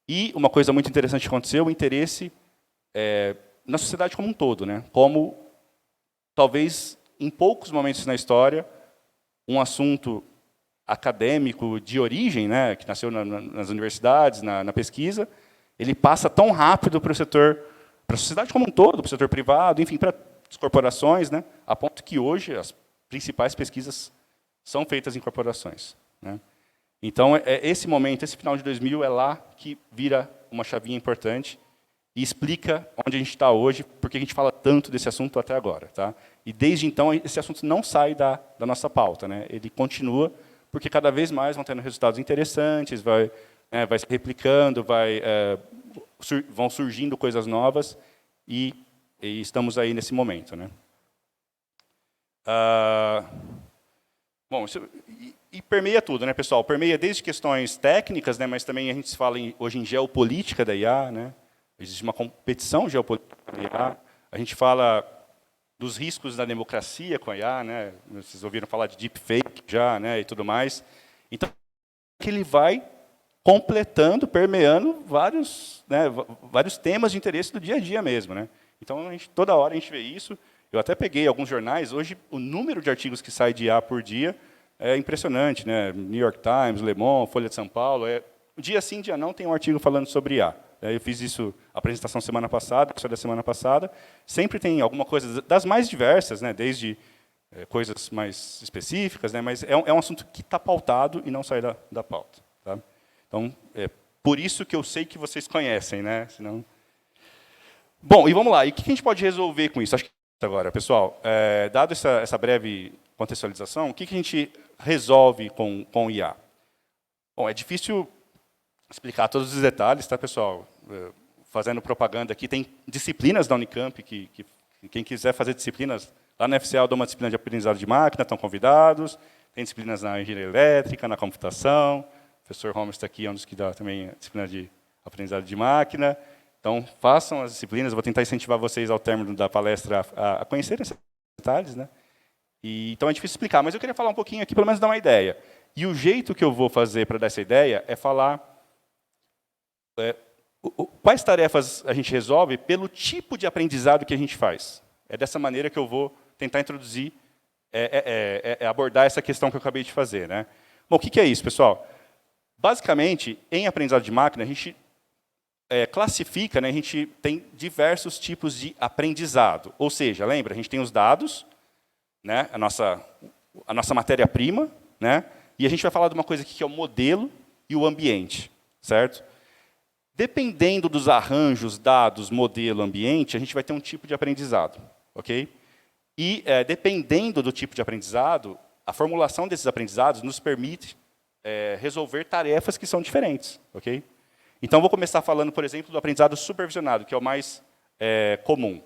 e uma coisa muito interessante que aconteceu, o interesse na sociedade como um todo, né? Como, talvez, em poucos momentos na história, um assunto acadêmico de origem, né, que nasceu nas universidades, na pesquisa, ele passa tão rápido para o setor, para a sociedade como um todo, para o setor privado, enfim, para as corporações, né, a ponto que hoje as principais pesquisas são feitas em corporações, né. Então, esse momento, esse final de 2000, é lá que vira uma chavinha importante e explica onde a gente está hoje, porque a gente fala tanto desse assunto até agora. Tá? E, desde então, esse assunto não sai da nossa pauta. Né? Ele continua, porque cada vez mais vão tendo resultados interessantes, vai se replicando, vão surgindo coisas novas, e estamos aí nesse momento. Né? Bom, e permeia tudo, né, pessoal? Permeia desde questões técnicas, né, mas também a gente fala hoje em geopolítica da IA, né? Existe uma competição geopolítica da IA. A gente fala dos riscos da democracia com a IA, né? Vocês ouviram falar de deepfake já, né, e tudo mais. Então, que ele vai completando, permeando vários temas de interesse do dia a dia mesmo, né? Então, toda hora a gente vê isso. Eu até peguei alguns jornais. Hoje, o número de artigos que sai de IA por dia é impressionante, né? New York Times, Le Monde, Folha de São Paulo. Dia sim, dia não, tem um artigo falando sobre IA. Eu fiz isso, a apresentação semana passada, da semana passada. Sempre tem alguma coisa das mais diversas, né? Desde coisas mais específicas, né? Mas é um assunto que está pautado e não sai da pauta. Tá? Então, por isso que eu sei que vocês conhecem, né? Senão... Bom, e vamos lá. E o que a gente pode resolver com isso? Acho que agora, pessoal, dado essa breve contextualização, o que a gente resolve com IA? Bom, é difícil explicar todos os detalhes, tá, pessoal? Fazendo propaganda aqui, tem disciplinas da Unicamp, que quem quiser fazer disciplinas, lá na FCA eu dou uma disciplina de aprendizado de máquina, estão convidados, tem disciplinas na engenharia elétrica, na computação, o professor Holmes está aqui, é um dos que dá também a disciplina de aprendizado de máquina. Então, façam as disciplinas, eu vou tentar incentivar vocês, ao término da palestra, a conhecerem esses detalhes, né? Então, é difícil explicar, mas eu queria falar um pouquinho aqui, pelo menos dar uma ideia. E o jeito que eu vou fazer para dar essa ideia é falar quais tarefas a gente resolve pelo tipo de aprendizado que a gente faz. É dessa maneira que eu vou tentar introduzir, abordar essa questão que eu acabei de fazer. Né? Bom, o que é isso, pessoal? Basicamente, em aprendizado de máquina, a gente classifica, né, a gente tem diversos tipos de aprendizado. Ou seja, lembra, a gente tem os dados, né, a nossa matéria-prima, né, e a gente vai falar de uma coisa aqui que é o modelo e o ambiente, certo? Dependendo dos arranjos, dados, modelo, ambiente, a gente vai ter um tipo de aprendizado, ok? E, dependendo do tipo de aprendizado, a formulação desses aprendizados nos permite resolver tarefas que são diferentes, ok? Então, vou começar falando, por exemplo, do aprendizado supervisionado, que é o mais comum. O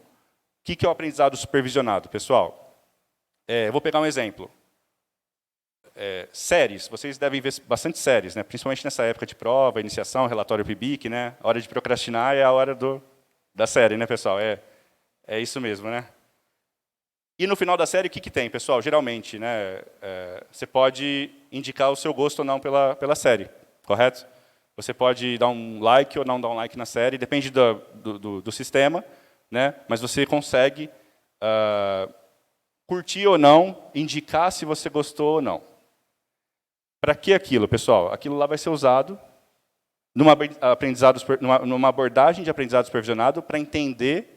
que é o aprendizado supervisionado, pessoal? Eu vou pegar um exemplo. Séries, vocês devem ver bastante séries, né? Principalmente nessa época de prova, iniciação, relatório PIBIC, né? A hora de procrastinar é a hora da série, né, pessoal? É isso mesmo, né? E no final da série, o que tem, pessoal? Geralmente, né, você pode indicar o seu gosto ou não pela série, correto? Você pode dar um like ou não dar um like na série, depende do sistema, né? Mas você consegue curtir ou não, indicar se você gostou ou não. Para que aquilo, pessoal? Aquilo lá vai ser usado numa abordagem de aprendizado supervisionado para entender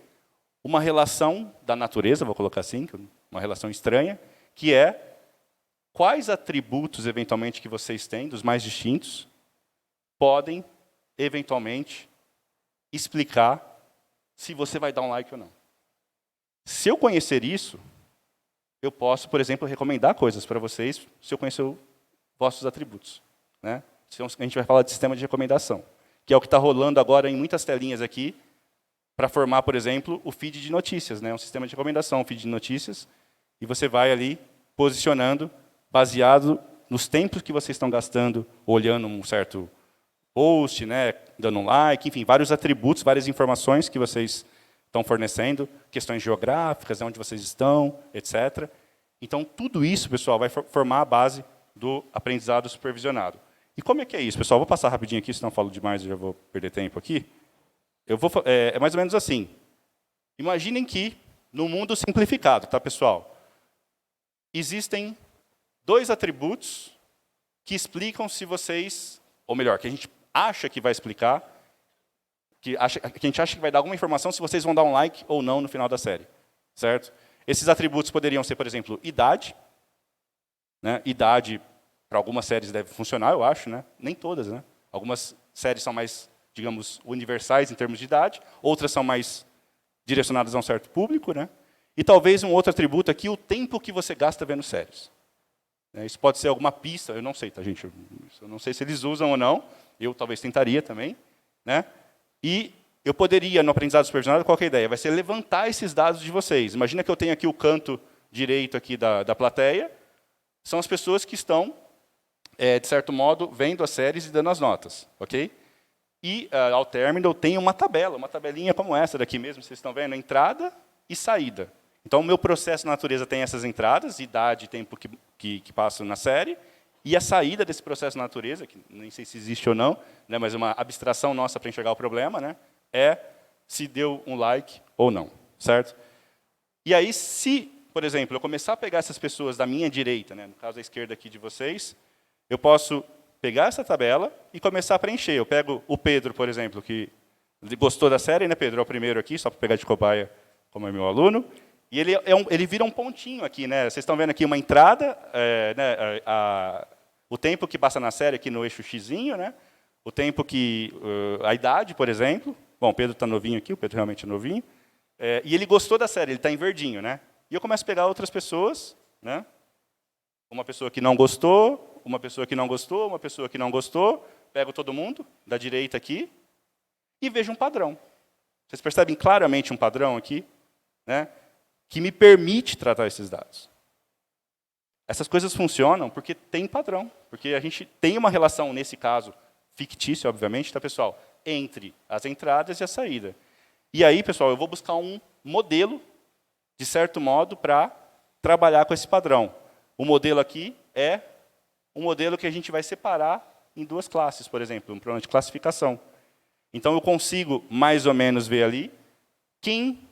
uma relação da natureza, vou colocar assim, uma relação estranha, que é quais atributos, eventualmente, que vocês têm, dos mais distintos, podem, eventualmente, explicar se você vai dar um like ou não. Se eu conhecer isso, eu posso, por exemplo, recomendar coisas para vocês, se eu conhecer vossos atributos. Né? A gente vai falar de sistema de recomendação, que é o que está rolando agora em muitas telinhas aqui, para formar, por exemplo, o feed de notícias, né? Um sistema de recomendação, um feed de notícias, e você vai ali posicionando, baseado nos tempos que vocês estão gastando, olhando um certo post, né? Dando um like, enfim, vários atributos, várias informações que vocês estão fornecendo, questões geográficas, onde vocês estão, etc. Então, tudo isso, pessoal, vai formar a base do aprendizado supervisionado. E como é que é isso, pessoal? Vou passar rapidinho aqui, senão eu falo demais e já vou perder tempo aqui. É mais ou menos assim. Imaginem que, no mundo simplificado, tá, pessoal? Existem 2 atributos que explicam se vocês, ou melhor, que a gente acha que vai explicar, que a gente acha que vai dar alguma informação se vocês vão dar um like ou não no final da série, certo? Esses atributos poderiam ser, por exemplo, idade, né? Idade, para algumas séries deve funcionar, eu acho, né? Nem todas, né? Algumas séries são mais, digamos, universais em termos de idade, outras são mais direcionadas a um certo público, né? E talvez um outro atributo aqui, o tempo que você gasta vendo séries. Isso pode ser alguma pista, eu não sei, tá, gente? Eu não sei se eles usam ou não, eu talvez tentaria também, né? E eu poderia, no aprendizado supervisionado, qual que é a ideia? Vai ser levantar esses dados de vocês. Imagina que eu tenho aqui o canto direito aqui da plateia, são as pessoas que estão, de certo modo, vendo as séries e dando as notas, ok? E, ao término, eu tenho uma tabela, uma tabelinha como essa daqui mesmo, vocês estão vendo, entrada e saída. Então, o meu processo na natureza tem essas entradas, idade e tempo que passo na série, e a saída desse processo na natureza, que nem sei se existe ou não, né, mas uma abstração nossa para enxergar o problema, né, é se deu um like ou não, certo? E aí, se, por exemplo, eu começar a pegar essas pessoas da minha direita, né, no caso a esquerda aqui de vocês, eu posso pegar essa tabela e começar a preencher. Eu pego o Pedro, por exemplo, que gostou da série, né, Pedro? É o primeiro aqui, só para pegar de cobaia, como é meu aluno. E ele vira um pontinho aqui, né? Vocês estão vendo aqui uma entrada, né, o tempo que passa na série aqui no eixo xzinho, né? O tempo que... a idade, por exemplo. Bom, o Pedro está novinho aqui, o Pedro realmente é novinho. E ele gostou da série, ele está em verdinho, né? E eu começo a pegar outras pessoas, né? Uma pessoa que não gostou, uma pessoa que não gostou, uma pessoa que não gostou. Pego todo mundo, da direita aqui, e vejo um padrão. Vocês percebem claramente um padrão aqui, né? Que me permite tratar esses dados. Essas coisas funcionam porque tem padrão, porque a gente tem uma relação, nesse caso, fictícia, obviamente, tá, pessoal, entre as entradas e a saída. E aí, pessoal, eu vou buscar um modelo, de certo modo, para trabalhar com esse padrão. O modelo aqui é um modelo que a gente vai separar em 2 classes, por exemplo, um problema de classificação. Então, eu consigo, mais ou menos, ver ali quem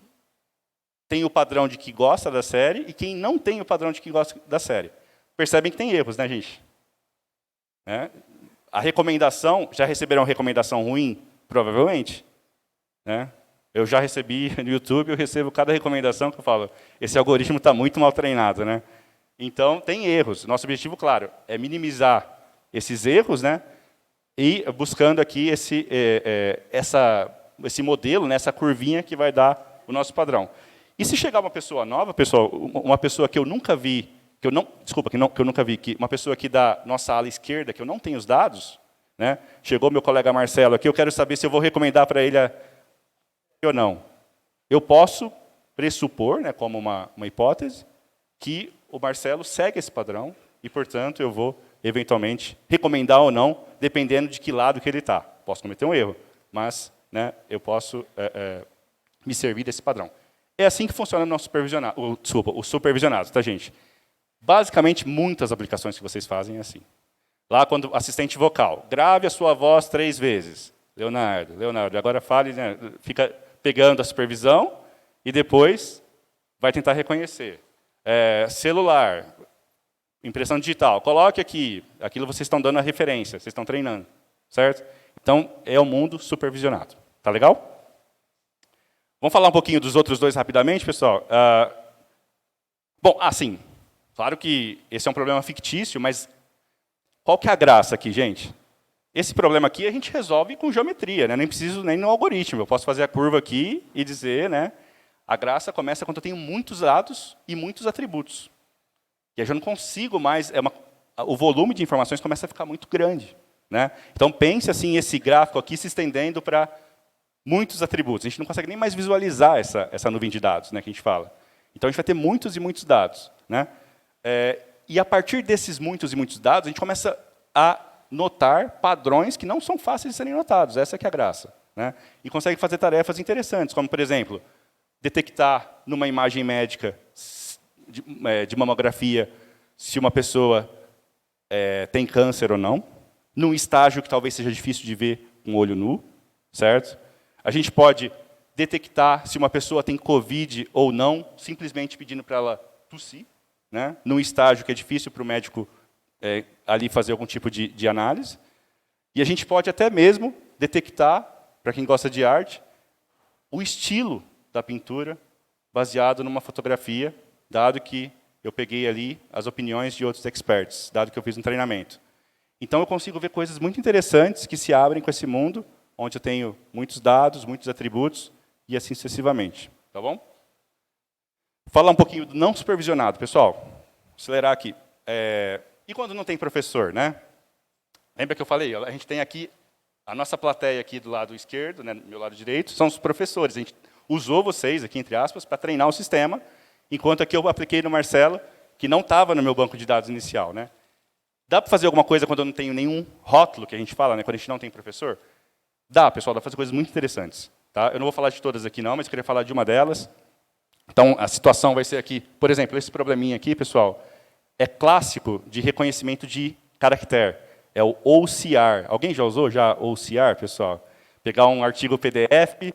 tem o padrão de que gosta da série e quem não tem o padrão de que gosta da série. Percebem que tem erros, né, gente? A recomendação, já receberam recomendação ruim? Provavelmente. Né? Eu já recebi no YouTube, eu recebo cada recomendação que eu falo, esse algoritmo está muito mal treinado, né? Então, tem erros. Nosso objetivo, claro, é minimizar esses erros, né? E buscando aqui esse modelo, né? Essa curvinha que vai dar o nosso padrão. E se chegar uma pessoa nova, pessoal, uma pessoa que eu nunca vi, uma pessoa aqui da nossa ala esquerda, que eu não tenho os dados, né? Chegou meu colega Marcelo aqui, eu quero saber se eu vou recomendar para ele ou não. Eu posso pressupor, né, como uma hipótese, que o Marcelo segue esse padrão e, portanto, eu vou, eventualmente, recomendar ou não, dependendo de que lado que ele está. Posso cometer um erro, mas, né, eu posso me servir desse padrão. É assim que funciona o nosso supervisionado, o supervisionado, tá, gente? Basicamente, muitas aplicações que vocês fazem é assim. Lá, quando assistente vocal, grave a sua voz 3 vezes. Leonardo, agora fale, né, fica pegando a supervisão e depois vai tentar reconhecer. Celular, impressão digital, coloque aqui, aquilo vocês estão dando a referência, vocês estão treinando, certo? Então, é o mundo supervisionado. Tá legal? Vamos falar um pouquinho dos outros 2 rapidamente, pessoal? Bom, sim, claro que esse é um problema fictício, mas qual que é a graça aqui, gente? Esse problema aqui a gente resolve com geometria, né? Nem preciso nem no algoritmo, eu posso fazer a curva aqui e dizer, né? A graça começa quando eu tenho muitos dados e muitos atributos. E aí eu não consigo mais, o volume de informações começa a ficar muito grande. né? Então, pense assim, esse gráfico aqui se estendendo para muitos atributos. A gente não consegue nem mais visualizar essa nuvem de dados, né, que a gente fala. Então, a gente vai ter muitos e muitos dados, né? E a partir desses muitos e muitos dados, a gente começa a notar padrões que não são fáceis de serem notados. Essa que é a graça, né? E consegue fazer tarefas interessantes, como, por exemplo, detectar numa imagem médica de mamografia se uma pessoa tem câncer ou não, num estágio que talvez seja difícil de ver com o olho nu, certo? A gente pode detectar se uma pessoa tem COVID ou não, simplesmente pedindo para ela tossir, né? Num estágio que é difícil para o médico ali fazer algum tipo de análise. E a gente pode até mesmo detectar, para quem gosta de arte, o estilo da pintura baseado numa fotografia, dado que eu peguei ali as opiniões de outros experts, dado que eu fiz um treinamento. Então, eu consigo ver coisas muito interessantes que se abrem com esse mundo, onde eu tenho muitos dados, muitos atributos, e assim sucessivamente. Tá bom? Falar um pouquinho do não supervisionado, pessoal. Acelerar aqui. E quando não tem professor, né? Lembra que eu falei? A gente tem aqui a nossa plateia aqui do lado esquerdo, né, do meu lado direito, são os professores. A gente usou vocês, aqui entre aspas, para treinar o sistema, enquanto aqui eu apliquei no Marcelo, que não estava no meu banco de dados inicial, né? Dá para fazer alguma coisa quando eu não tenho nenhum rótulo, que a gente fala, né, quando a gente não tem professor? Dá, pessoal, dá para fazer coisas muito interessantes. Tá? Eu não vou falar de todas aqui, não, mas eu queria falar de uma delas. Então, a situação vai ser aqui. Por exemplo, esse probleminha aqui, pessoal, é clássico de reconhecimento de caractere. É o OCR. Alguém já usou OCR, pessoal? Pegar um artigo PDF,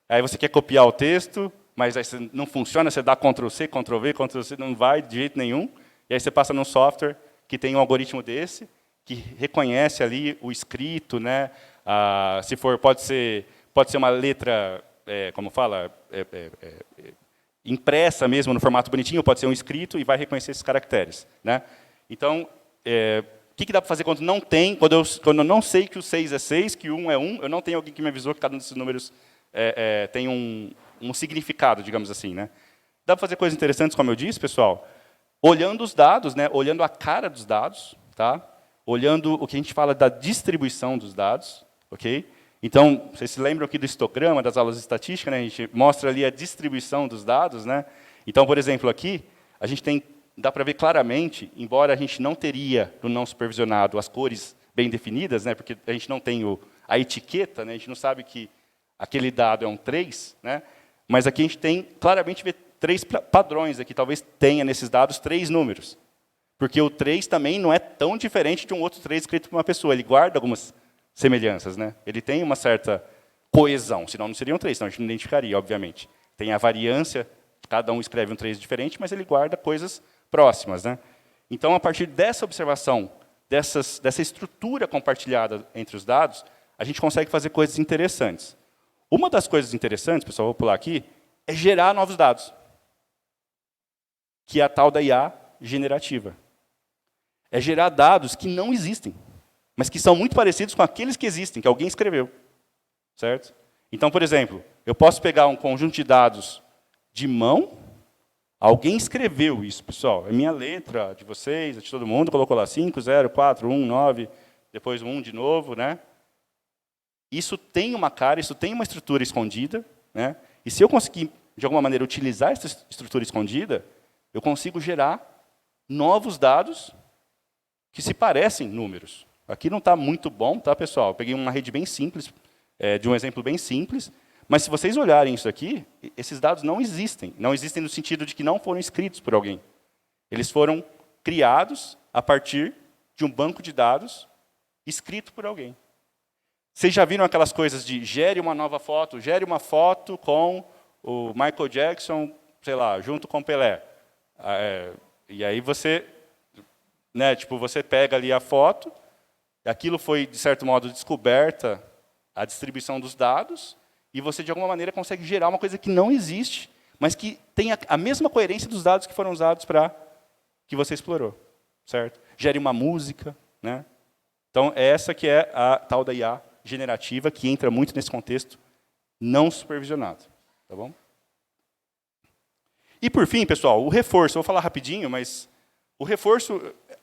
aí você quer copiar o texto, mas aí não funciona, você dá Ctrl+C, Ctrl+V, Ctrl+C, não vai de jeito nenhum. E aí você passa num software que tem um algoritmo desse, que reconhece ali o escrito, né? Se for, pode ser uma letra, como fala, impressa mesmo no formato bonitinho, pode ser um escrito e vai reconhecer esses caracteres, né? Então, o que dá para fazer quando não tem, quando eu não sei que o 6 é 6, que o 1 é 1, eu não tenho alguém que me avisou que cada um desses números tem um significado, digamos assim, né? Dá para fazer coisas interessantes, como eu disse, pessoal, olhando os dados, né? Olhando a cara dos dados, tá? Olhando o que a gente fala da distribuição dos dados, ok? Então, vocês se lembram aqui do histograma das aulas de estatística, né? A gente mostra ali a distribuição dos dados, né? Então, por exemplo, aqui a gente dá para ver claramente, embora a gente não teria no não supervisionado as cores bem definidas, né? Porque a gente não tem a etiqueta, né? A gente não sabe que aquele dado é um 3, né? Mas aqui a gente tem claramente vê 3 padrões aqui, talvez tenha nesses dados 3 números. Porque o 3 também não é tão diferente de um outro 3 escrito por uma pessoa, ele guarda algumas semelhanças, né? Ele tem uma certa coesão, senão não seriam 3, senão a gente não identificaria, obviamente. Tem a variância, cada um escreve um 3 diferente, mas ele guarda coisas próximas, né? Então, a partir dessa observação, dessa estrutura compartilhada entre os dados, a gente consegue fazer coisas interessantes. Uma das coisas interessantes, pessoal, vou pular aqui, é gerar novos dados, que é a tal da IA generativa. É gerar dados que não existem, mas que são muito parecidos com aqueles que existem, que alguém escreveu, certo? Então, por exemplo, eu posso pegar um conjunto de dados de mão, alguém escreveu isso, pessoal, é minha letra, de vocês, de todo mundo, colocou lá 5, 0, 4, 1, 9, depois 1 de novo, né? Isso tem uma cara, isso tem uma estrutura escondida, né? E se eu conseguir, de alguma maneira, utilizar essa estrutura escondida, eu consigo gerar novos dados que se parecem números. Aqui não está muito bom, tá, pessoal? Eu peguei uma rede bem simples, de um exemplo bem simples, mas se vocês olharem isso aqui, esses dados não existem. Não existem no sentido de que não foram escritos por alguém. Eles foram criados a partir de um banco de dados escrito por alguém. Vocês já viram aquelas coisas de gere uma nova foto, gere uma foto com o Michael Jackson, sei lá, junto com Pelé. E aí você, né, tipo, você pega ali a foto, aquilo foi, de certo modo, descoberta a distribuição dos dados, e você, de alguma maneira, consegue gerar uma coisa que não existe, mas que tem a mesma coerência dos dados que foram usados para que você explorou, certo? Gere uma música, né? Então, essa que é a tal da IA generativa, que entra muito nesse contexto não supervisionado, tá bom? E, por fim, pessoal, o reforço. Eu vou falar rapidinho, mas o reforço,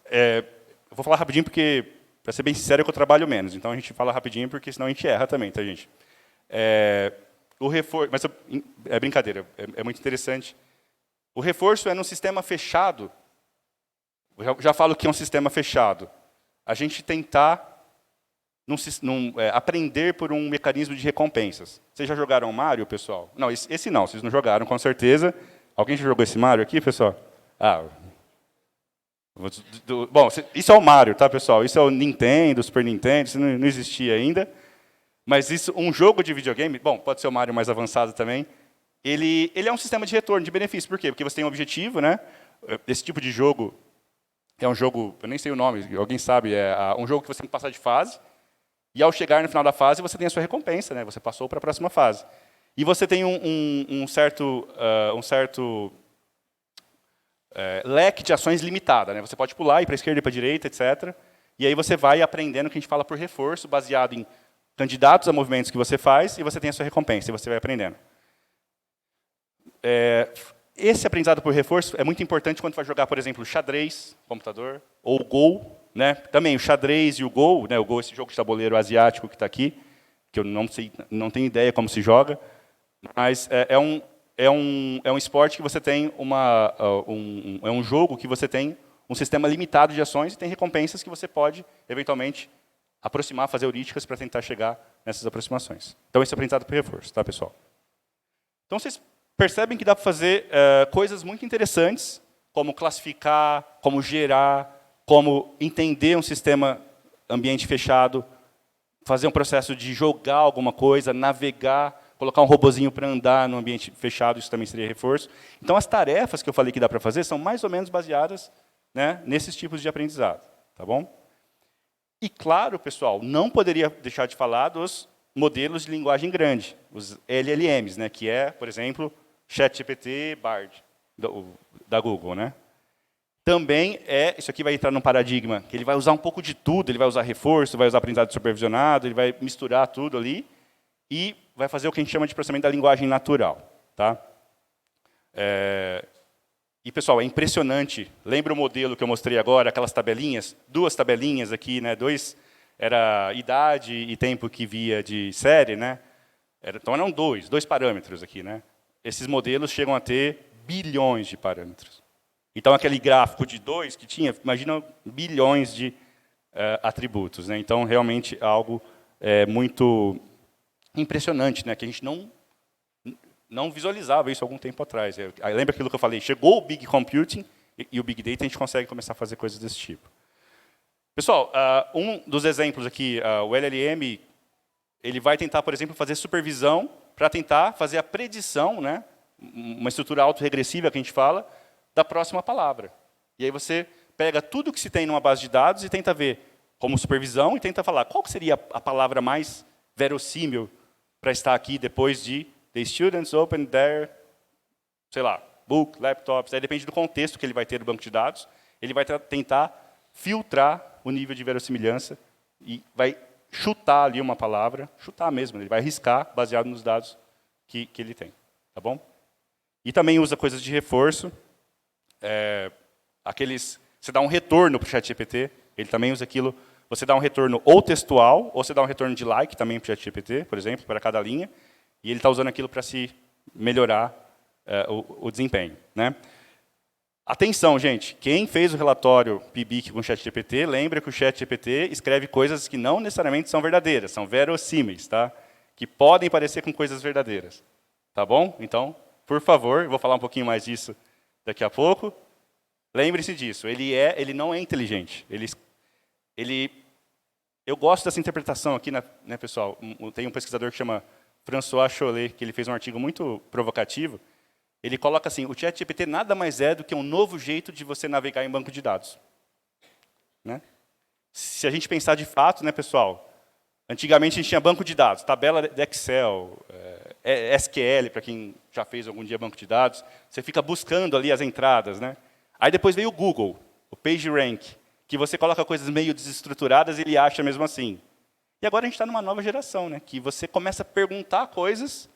eu vou falar rapidinho porque para ser bem sincero, é que eu trabalho menos. Então, a gente fala rapidinho, porque senão a gente erra também, tá, gente? O reforço, mas é brincadeira, é muito interessante. O reforço é num sistema fechado. Eu já falo que é um sistema fechado. A gente tentar aprender por um mecanismo de recompensas. Vocês já jogaram Mario, pessoal? Não, esse não, vocês não jogaram, com certeza. Alguém já jogou esse Mario aqui, pessoal? Bom, isso é o Mario, tá, pessoal? Isso é o Nintendo, o Super Nintendo, isso não existia ainda. Mas um jogo de videogame, bom, pode ser o Mario mais avançado também, ele é um sistema de retorno, de benefício. Por quê? Porque você tem um objetivo, né? Esse tipo de jogo é um jogo, eu nem sei o nome, alguém sabe, é um jogo que você tem que passar de fase, e ao chegar no final da fase, você tem a sua recompensa, né? Você passou para a próxima fase. E você tem um certo leque de ações limitada, né? Você pode pular, ir para a esquerda e para a direita, etc. E aí você vai aprendendo o que a gente fala por reforço, baseado em candidatos a movimentos que você faz, e você tem a sua recompensa, e você vai aprendendo. Esse aprendizado por reforço é muito importante quando vai jogar, por exemplo, xadrez, computador, ou Go, né? Também o xadrez e o Go, né? O Go, esse jogo de tabuleiro asiático que está aqui, que eu não tenho ideia como se joga, mas é um esporte que você tem é um jogo que você tem um sistema limitado de ações e tem recompensas que você pode, eventualmente, aproximar, fazer heurísticas para tentar chegar nessas aproximações. Então, esse é o aprendizado por reforço, tá, pessoal? Então, vocês percebem que dá para fazer coisas muito interessantes, como classificar, como gerar, como entender um sistema ambiente fechado, fazer um processo de jogar alguma coisa, navegar, colocar um robozinho para andar no ambiente fechado, isso também seria reforço. Então, as tarefas que eu falei que dá para fazer são mais ou menos baseadas, né, nesses tipos de aprendizado. Tá bom? E, claro, pessoal, não poderia deixar de falar dos modelos de linguagem grande, os LLMs, né, que é, por exemplo, ChatGPT, Bard, da Google. Né? Também isso aqui vai entrar num paradigma que ele vai usar um pouco de tudo, ele vai usar reforço, vai usar aprendizado supervisionado, ele vai misturar tudo ali e vai fazer o que a gente chama de processamento da linguagem natural. Tá? E, pessoal, é impressionante. Lembra o modelo que eu mostrei agora, aquelas tabelinhas? 2 tabelinhas aqui, né? Era idade e tempo que via de série, né? Então, eram 2 parâmetros aqui, né? Esses modelos chegam a ter bilhões de parâmetros. Então, aquele gráfico de 2 que tinha, imagina bilhões de atributos. Né? Então, realmente, algo muito impressionante, né? Que a gente não visualizava isso há algum tempo atrás. Lembra aquilo que eu falei? Chegou o Big Computing e o Big Data, a gente consegue começar a fazer coisas desse tipo. Pessoal, um dos exemplos aqui, o LLM, ele vai tentar, por exemplo, fazer supervisão para tentar fazer a predição, né, uma estrutura autorregressiva que a gente fala, da próxima palavra. E aí você pega tudo que se tem numa base de dados e tenta ver como supervisão e tenta falar qual que seria a palavra mais verossímil para estar aqui depois de The students open their, sei lá, book, laptops. Aí depende do contexto que ele vai ter no banco de dados. Ele vai tentar filtrar o nível de verossimilhança e vai chutar ali uma palavra, chutar mesmo, ele vai arriscar baseado nos dados que ele tem. Tá bom? E também usa coisas de reforço. Você dá um retorno para o ChatGPT, ele também usa aquilo. Você dá um retorno ou textual, ou você dá um retorno de like também para o ChatGPT, por exemplo, para cada linha. E ele está usando aquilo para se melhorar o desempenho. Né? Atenção, gente. Quem fez o relatório PIBIC com o ChatGPT, lembra que o ChatGPT escreve coisas que não necessariamente são verdadeiras, são verossímeis, tá? Que podem parecer com coisas verdadeiras. Tá bom? Então, por favor, eu vou falar um pouquinho mais disso daqui a pouco. Lembre-se disso. Ele não é inteligente. Eu gosto dessa interpretação aqui, né, pessoal? Tem um pesquisador que chama François Chollet, que ele fez um artigo muito provocativo. Ele coloca assim, o ChatGPT nada mais é do que um novo jeito de você navegar em banco de dados. Né? Se a gente pensar de fato, né, pessoal, antigamente a gente tinha banco de dados, tabela de Excel, SQL, para quem já fez algum dia banco de dados, você fica buscando ali as entradas. Né? Aí depois veio o Google, o PageRank, que você coloca coisas meio desestruturadas e ele acha mesmo assim. E agora a gente está numa nova geração, né, que você começa a perguntar coisas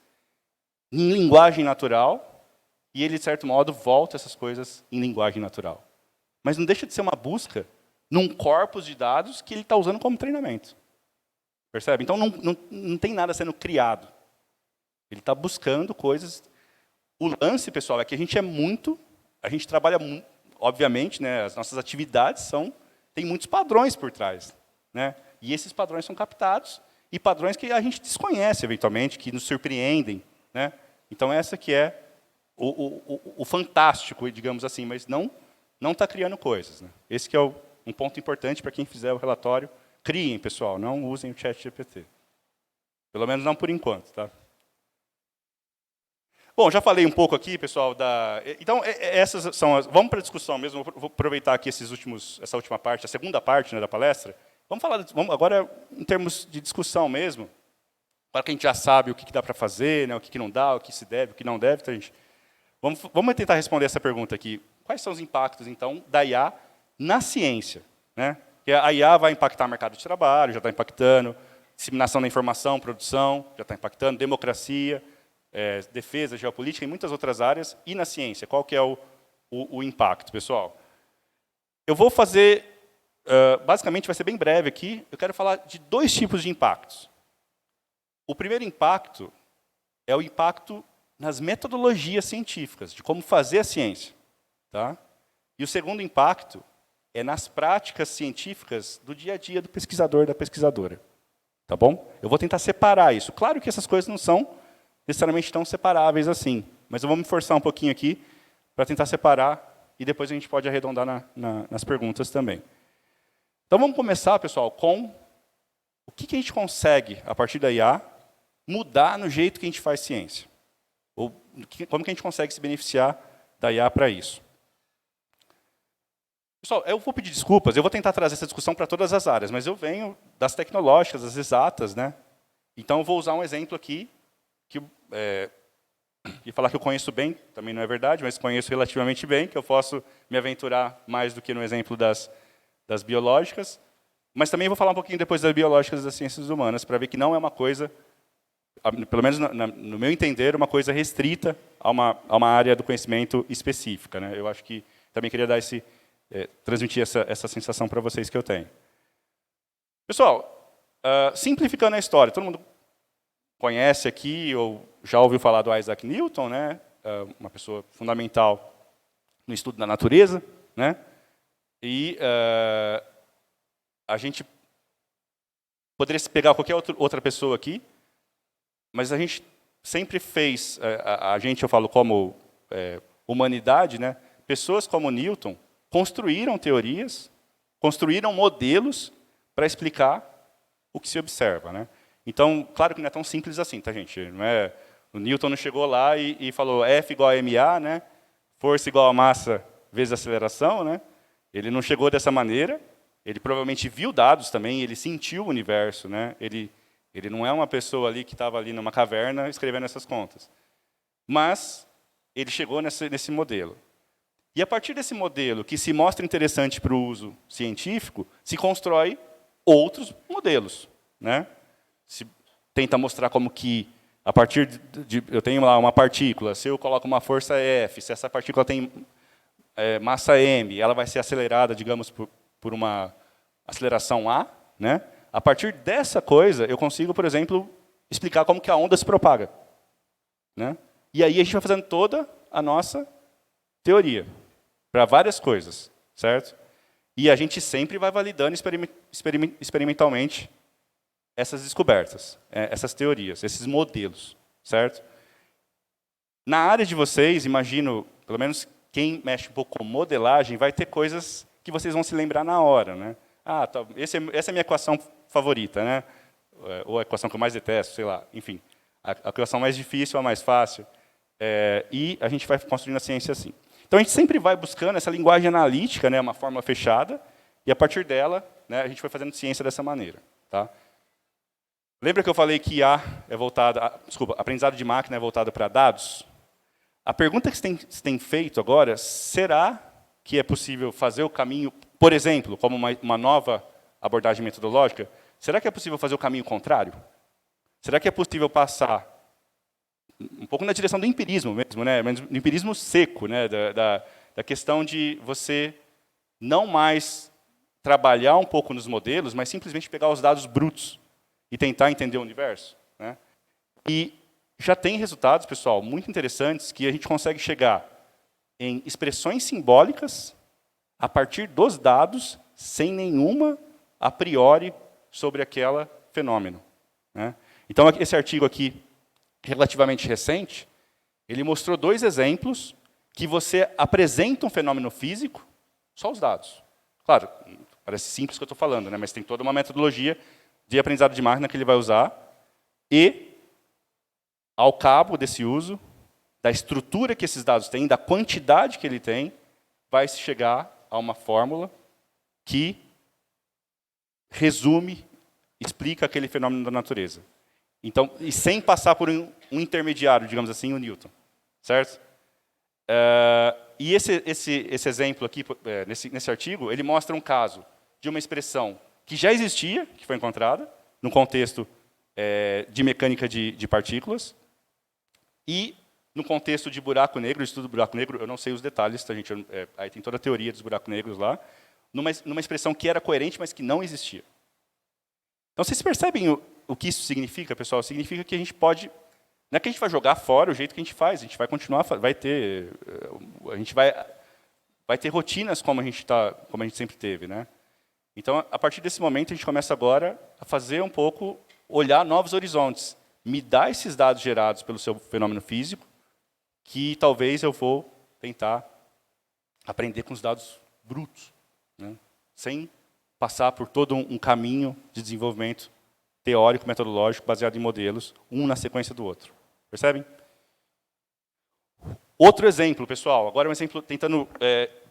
em linguagem natural e ele, de certo modo, volta essas coisas em linguagem natural. Mas não deixa de ser uma busca num corpus de dados que ele está usando como treinamento. Percebe? Então, não tem nada sendo criado. Ele está buscando coisas. O lance, pessoal, é que a gente trabalha, obviamente, né, as nossas atividades tem muitos padrões por trás. Né? E esses padrões são captados, e padrões que a gente desconhece, eventualmente, que nos surpreendem. Né? Então, essa que é o fantástico, digamos assim, mas não está criando coisas. Né? Esse que é um ponto importante para quem fizer o relatório. Criem, pessoal, não usem o ChatGPT. Pelo menos não por enquanto. Tá? Bom, já falei um pouco aqui, pessoal, Então, essas são as... Vamos para a discussão mesmo, vou aproveitar aqui essa última parte, a segunda parte, né, da palestra. Vamos agora, em termos de discussão mesmo, para que a gente já sabe o que dá para fazer, né, o que não dá, o que se deve, o que não deve. Então, vamos tentar responder essa pergunta aqui. Quais são os impactos, então, da IA na ciência? Né? Porque a IA vai impactar o mercado de trabalho, já está impactando, disseminação da informação, produção, já está impactando, democracia, defesa, geopolítica, e muitas outras áreas. E na ciência, qual que é o impacto, pessoal? Eu vou fazer, basicamente, vai ser bem breve aqui, eu quero falar de 2 tipos de impactos. O primeiro impacto é o impacto nas metodologias científicas, de como fazer a ciência. Tá? E o segundo impacto é nas práticas científicas do dia a dia do pesquisador, da pesquisadora. Tá bom? Eu vou tentar separar isso. Claro que essas coisas não são necessariamente tão separáveis assim, mas eu vou me forçar um pouquinho aqui para tentar separar e depois a gente pode arredondar nas perguntas também. Então, vamos começar, pessoal, com o que a gente consegue, a partir da IA, mudar no jeito que a gente faz ciência. Ou como que a gente consegue se beneficiar da IA para isso. Pessoal, eu vou pedir desculpas, eu vou tentar trazer essa discussão para todas as áreas, mas eu venho das tecnológicas, das exatas, né? Então, eu vou usar um exemplo aqui, e falar que eu conheço bem, também não é verdade, mas conheço relativamente bem, que eu posso me aventurar mais do que no exemplo das biológicas, mas também vou falar um pouquinho depois das biológicas e das ciências humanas, para ver que não é uma coisa, pelo menos no meu entender, uma coisa restrita a uma área do conhecimento específica. Né? Eu acho que também queria dar transmitir essa sensação para vocês que eu tenho. Pessoal, simplificando a história, todo mundo conhece aqui ou já ouviu falar do Isaac Newton, né? Uma pessoa fundamental no estudo da natureza. Né? E a gente poderia pegar qualquer outra pessoa aqui, mas a gente sempre fez, eu falo como humanidade, né? Pessoas como Newton construíram teorias, construíram modelos para explicar o que se observa. Né? Então, claro que não é tão simples assim, tá, gente? O Newton não chegou lá e falou F igual a ma, né? Força igual a massa vezes aceleração. Né? Ele não chegou dessa maneira, ele provavelmente viu dados também, ele sentiu o universo. Né? Ele não é uma pessoa ali que estava ali numa caverna escrevendo essas contas. Mas ele chegou nesse modelo. E a partir desse modelo, que se mostra interessante para o uso científico, se constrói outros modelos. Né? Se tenta mostrar como que, a partir eu tenho lá uma partícula, se eu coloco uma força F, se essa partícula tem massa M, ela vai ser acelerada, digamos, por uma aceleração A. Né? A partir dessa coisa, eu consigo, por exemplo, explicar como que a onda se propaga. Né? E aí a gente vai fazendo toda a nossa teoria, para várias coisas, certo? E a gente sempre vai validando experimentalmente essas descobertas, essas teorias, esses modelos, certo? Na área de vocês, imagino, pelo menos quem mexe um pouco com modelagem, vai ter coisas que vocês vão se lembrar na hora. Né? Tá, essa é a minha equação favorita, né? Ou a equação que eu mais detesto, sei lá. Enfim, a equação mais difícil, a mais fácil. E a gente vai construindo a ciência assim. Então, a gente sempre vai buscando essa linguagem analítica, né, uma forma fechada, e a partir dela, né, a gente vai fazendo ciência dessa maneira. Tá? Lembra que eu falei que aprendizado de máquina é voltado para dados? A pergunta que você tem feito agora, será que é possível fazer o caminho, por exemplo, como uma nova abordagem metodológica, será que é possível fazer o caminho contrário? Será que é possível passar um pouco na direção do empirismo mesmo, né? Mas do empirismo seco, né? Da questão de você não mais trabalhar um pouco nos modelos, mas simplesmente pegar os dados brutos e tentar entender o universo, né? E já tem resultados, pessoal, muito interessantes, que a gente consegue chegar em expressões simbólicas a partir dos dados, sem nenhuma a priori sobre aquele fenômeno, né? Então, esse artigo aqui, relativamente recente, ele mostrou 2 exemplos que você apresenta um fenômeno físico, só os dados. Claro, parece simples o que eu estou falando, né? Mas tem toda uma metodologia de aprendizado de máquina que ele vai usar, e, ao cabo desse uso, da estrutura que esses dados têm, da quantidade que ele tem, vai se chegar a uma fórmula que resume, explica aquele fenômeno da natureza. Então, e sem passar por um intermediário, digamos assim, o Newton, certo? E esse exemplo aqui, nesse artigo, ele mostra um caso de uma expressão que já existia, que foi encontrada, no contexto de mecânica de partículas, e no contexto de buraco negro, estudo do buraco negro, eu não sei os detalhes, tá, gente? Aí tem toda a teoria dos buracos negros lá, numa expressão que era coerente, mas que não existia. Então, vocês percebem o que isso significa, pessoal? Significa que a gente pode... Não é que a gente vai jogar fora o jeito que a gente faz, a gente vai continuar, a gente vai ter rotinas como a gente sempre teve, né? Então, a partir desse momento, a gente começa agora a fazer um pouco, olhar novos horizontes. Me dá esses dados gerados pelo seu fenômeno físico, que talvez eu vou tentar aprender com os dados brutos, né? Sem passar por todo um caminho de desenvolvimento teórico, metodológico, baseado em modelos, um na sequência do outro. Percebem? Outro exemplo, pessoal, agora um exemplo tentando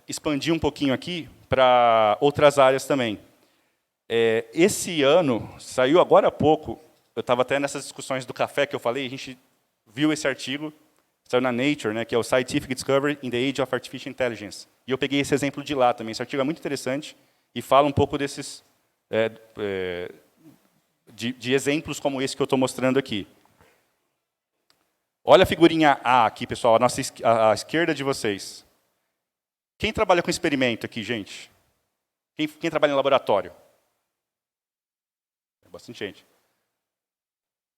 expandir um pouquinho aqui para outras áreas também. Esse ano, saiu agora há pouco, eu estava até nessas discussões do café que eu falei, a gente viu esse artigo, saiu na Nature, né, que é o Scientific Discovery in the Age of Artificial Intelligence. E eu peguei esse exemplo de lá também. Esse artigo é muito interessante e fala um pouco desses de exemplos como esse que eu estou mostrando aqui. Olha a figurinha A aqui, pessoal, à esquerda de vocês. Quem trabalha com experimento aqui, gente? Quem trabalha em laboratório? Bastante gente.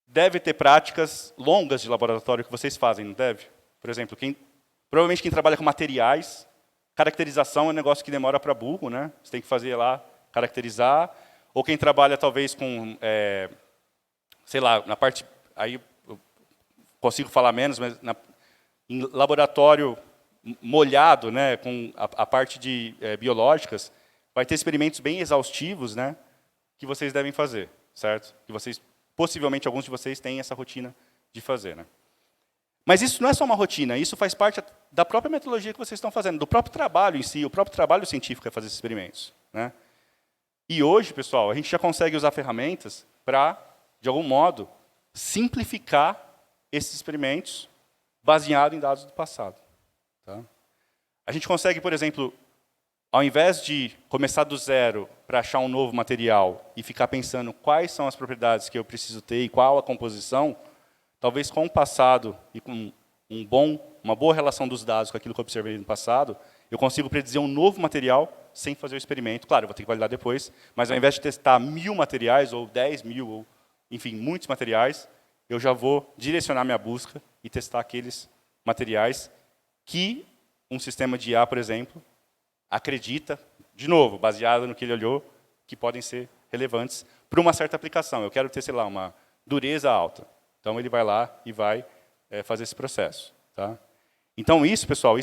Deve ter práticas longas de laboratório que vocês fazem, não deve? Por exemplo, provavelmente quem trabalha com materiais, caracterização é um negócio que demora para burro, né? Você tem que fazer lá, caracterizar. Ou quem trabalha, talvez, com, sei lá, na parte... Aí eu consigo falar menos, mas em laboratório molhado, né, com a parte de biológicas, vai ter experimentos bem exaustivos, né, que vocês devem fazer, certo? Que vocês, possivelmente, alguns de vocês têm essa rotina de fazer, né? Mas isso não é só uma rotina, isso faz parte da própria metodologia que vocês estão fazendo, do próprio trabalho em si, o próprio trabalho científico é fazer esses experimentos, né? E hoje, pessoal, a gente já consegue usar ferramentas para, de algum modo, simplificar esses experimentos baseado em dados do passado. Tá? A gente consegue, por exemplo, ao invés de começar do zero para achar um novo material e ficar pensando quais são as propriedades que eu preciso ter e qual a composição, talvez com o passado e com uma boa relação dos dados com aquilo que eu observei no passado, eu consigo predizer um novo material sem fazer o experimento. Claro, eu vou ter que validar depois, mas ao invés de testar 1000 materiais, ou 10.000, ou, enfim, muitos materiais, eu já vou direcionar minha busca e testar aqueles materiais que um sistema de IA, por exemplo, acredita, de novo, baseado no que ele olhou, que podem ser relevantes para uma certa aplicação. Eu quero ter, sei lá, uma dureza alta. Então, ele vai lá e vai fazer esse processo. Tá? Então, isso, pessoal,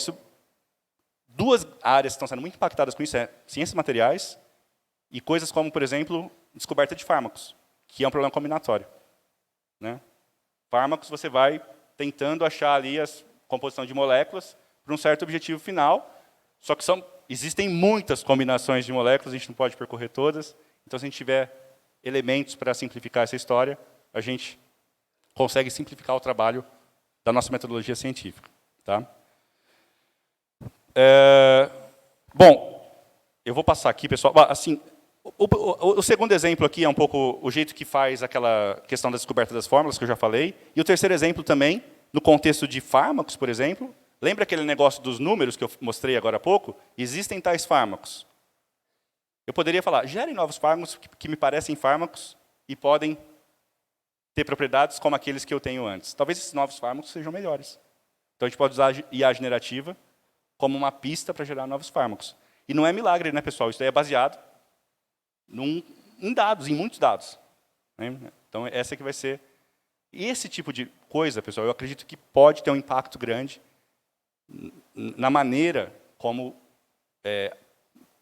duas áreas que estão sendo muito impactadas com isso é ciências materiais e coisas como, por exemplo, descoberta de fármacos, que é um problema combinatório. Né? Fármacos, você vai tentando achar ali a composição de moléculas para um certo objetivo final, só que existem muitas combinações de moléculas, a gente não pode percorrer todas, então se a gente tiver elementos para simplificar essa história, a gente consegue simplificar o trabalho da nossa metodologia científica. Tá? Bom, eu vou passar aqui, pessoal. Assim, o segundo exemplo aqui é um pouco o jeito que faz aquela questão da descoberta das fórmulas, que eu já falei. E o terceiro exemplo também, no contexto de fármacos, por exemplo. Lembra aquele negócio dos números que eu mostrei agora há pouco? Existem tais fármacos. Eu poderia falar, gerem novos fármacos que me parecem fármacos e podem ter propriedades como aqueles que eu tenho antes. Talvez esses novos fármacos sejam melhores. Então, a gente pode usar a IA generativa como uma pista para gerar novos fármacos. E não é milagre, né, pessoal? Isso daí é baseado em dados, em muitos dados. Né? Então, essa que vai ser... E esse tipo de coisa, pessoal, eu acredito que pode ter um impacto grande na maneira como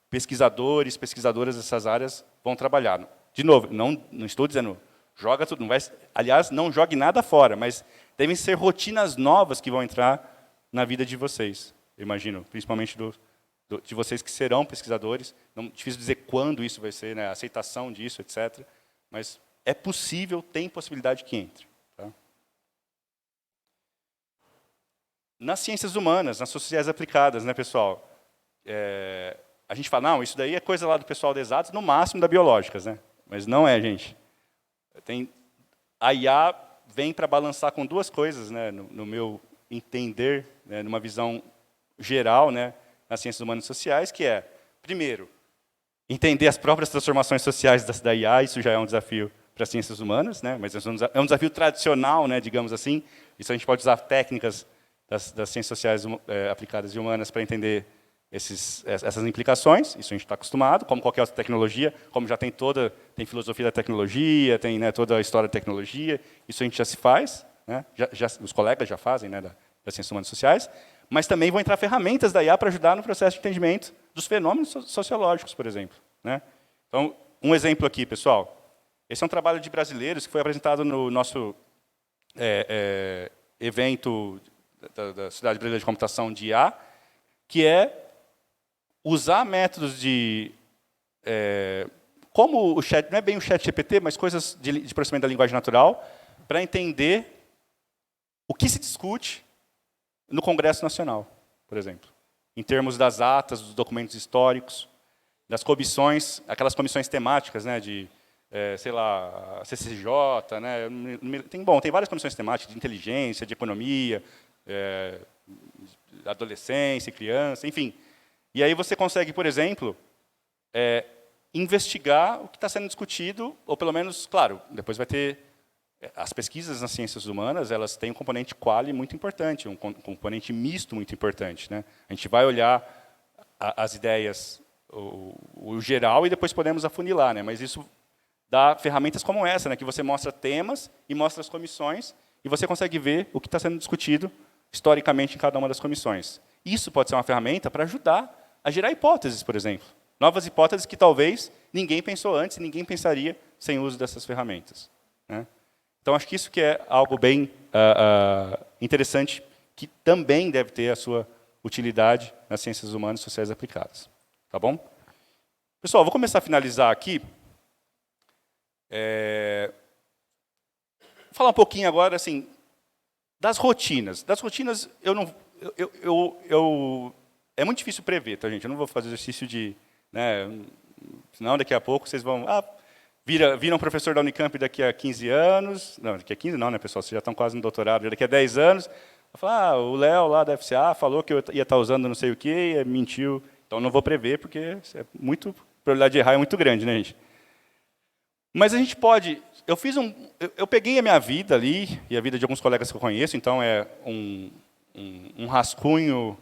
pesquisadores, pesquisadoras dessas áreas vão trabalhar. De novo, não estou dizendo, joga tudo, não vai, aliás, não jogue nada fora, mas devem ser rotinas novas que vão entrar na vida de vocês, eu imagino, principalmente de vocês que serão pesquisadores. Não, difícil dizer quando isso vai ser, né, a aceitação disso, etc. Mas é possível, tem possibilidade que entre. Tá? Nas ciências humanas, nas sociedades aplicadas, né, pessoal? A gente fala, não, isso daí é coisa lá do pessoal de exatas, no máximo da biológicas, né? Mas não é, gente. A IA vem para balançar com duas coisas, né, no meu entender, né, numa visão geral, né, nas ciências humanas e sociais, que é, primeiro, entender as próprias transformações sociais da IA, isso já é um desafio para as ciências humanas, né, mas é um desafio tradicional, né, digamos assim. Isso a gente pode usar técnicas das ciências sociais aplicadas e humanas para entender essas implicações. Isso a gente está acostumado, como qualquer outra tecnologia, como já tem filosofia da tecnologia, tem, né, toda a história da tecnologia, isso a gente já se faz, né, os colegas já fazem, né, das ciências humanas e sociais, mas também vão entrar ferramentas da IA para ajudar no processo de entendimento dos fenômenos sociológicos, por exemplo. Né? Então, um exemplo aqui, pessoal. Esse é um trabalho de brasileiros que foi apresentado no nosso evento da Sociedade Brasileira de Computação de IA, que é usar métodos de... como o chat, não é bem o chat GPT, mas coisas de processamento da linguagem natural, para entender o que se discute no Congresso Nacional, por exemplo, em termos das atas, dos documentos históricos, das comissões, aquelas comissões temáticas, né, de, sei lá, CCJ, né, tem várias comissões temáticas de inteligência, de economia, adolescência, criança, enfim. E aí você consegue, por exemplo, investigar o que está sendo discutido, ou pelo menos, claro, depois vai ter... As pesquisas nas ciências humanas, elas têm um componente quali muito importante, um componente misto muito importante. Né? A gente vai olhar as ideias, o geral, e depois podemos afunilar. Né? Mas isso dá ferramentas como essa, né? Que você mostra temas e mostra as comissões, e você consegue ver o que está sendo discutido historicamente em cada uma das comissões. Isso pode ser uma ferramenta para ajudar a gerar hipóteses, por exemplo. Novas hipóteses que talvez ninguém pensou antes e ninguém pensaria sem o uso dessas ferramentas. Né? Então, acho que isso que é algo bem interessante, que também deve ter a sua utilidade nas ciências humanas e sociais aplicadas. Tá bom? Pessoal, vou começar a finalizar aqui. Falar um pouquinho agora, assim, das rotinas. Das rotinas, é muito difícil prever, tá, gente? Eu não vou fazer exercício de... Né, senão, daqui a pouco, vocês vão... Viram professor da Unicamp daqui a 15 anos. Não, daqui a 15 não, né, pessoal? Vocês já estão quase no doutorado. Daqui a 10 anos, vai falar, o Léo lá da FCA falou que eu ia estar usando não sei o quê, e mentiu. Então, não vou prever, porque a probabilidade de errar é muito grande, né, gente? Mas a gente pode... Eu peguei a minha vida ali, e a vida de alguns colegas que eu conheço, então é um rascunho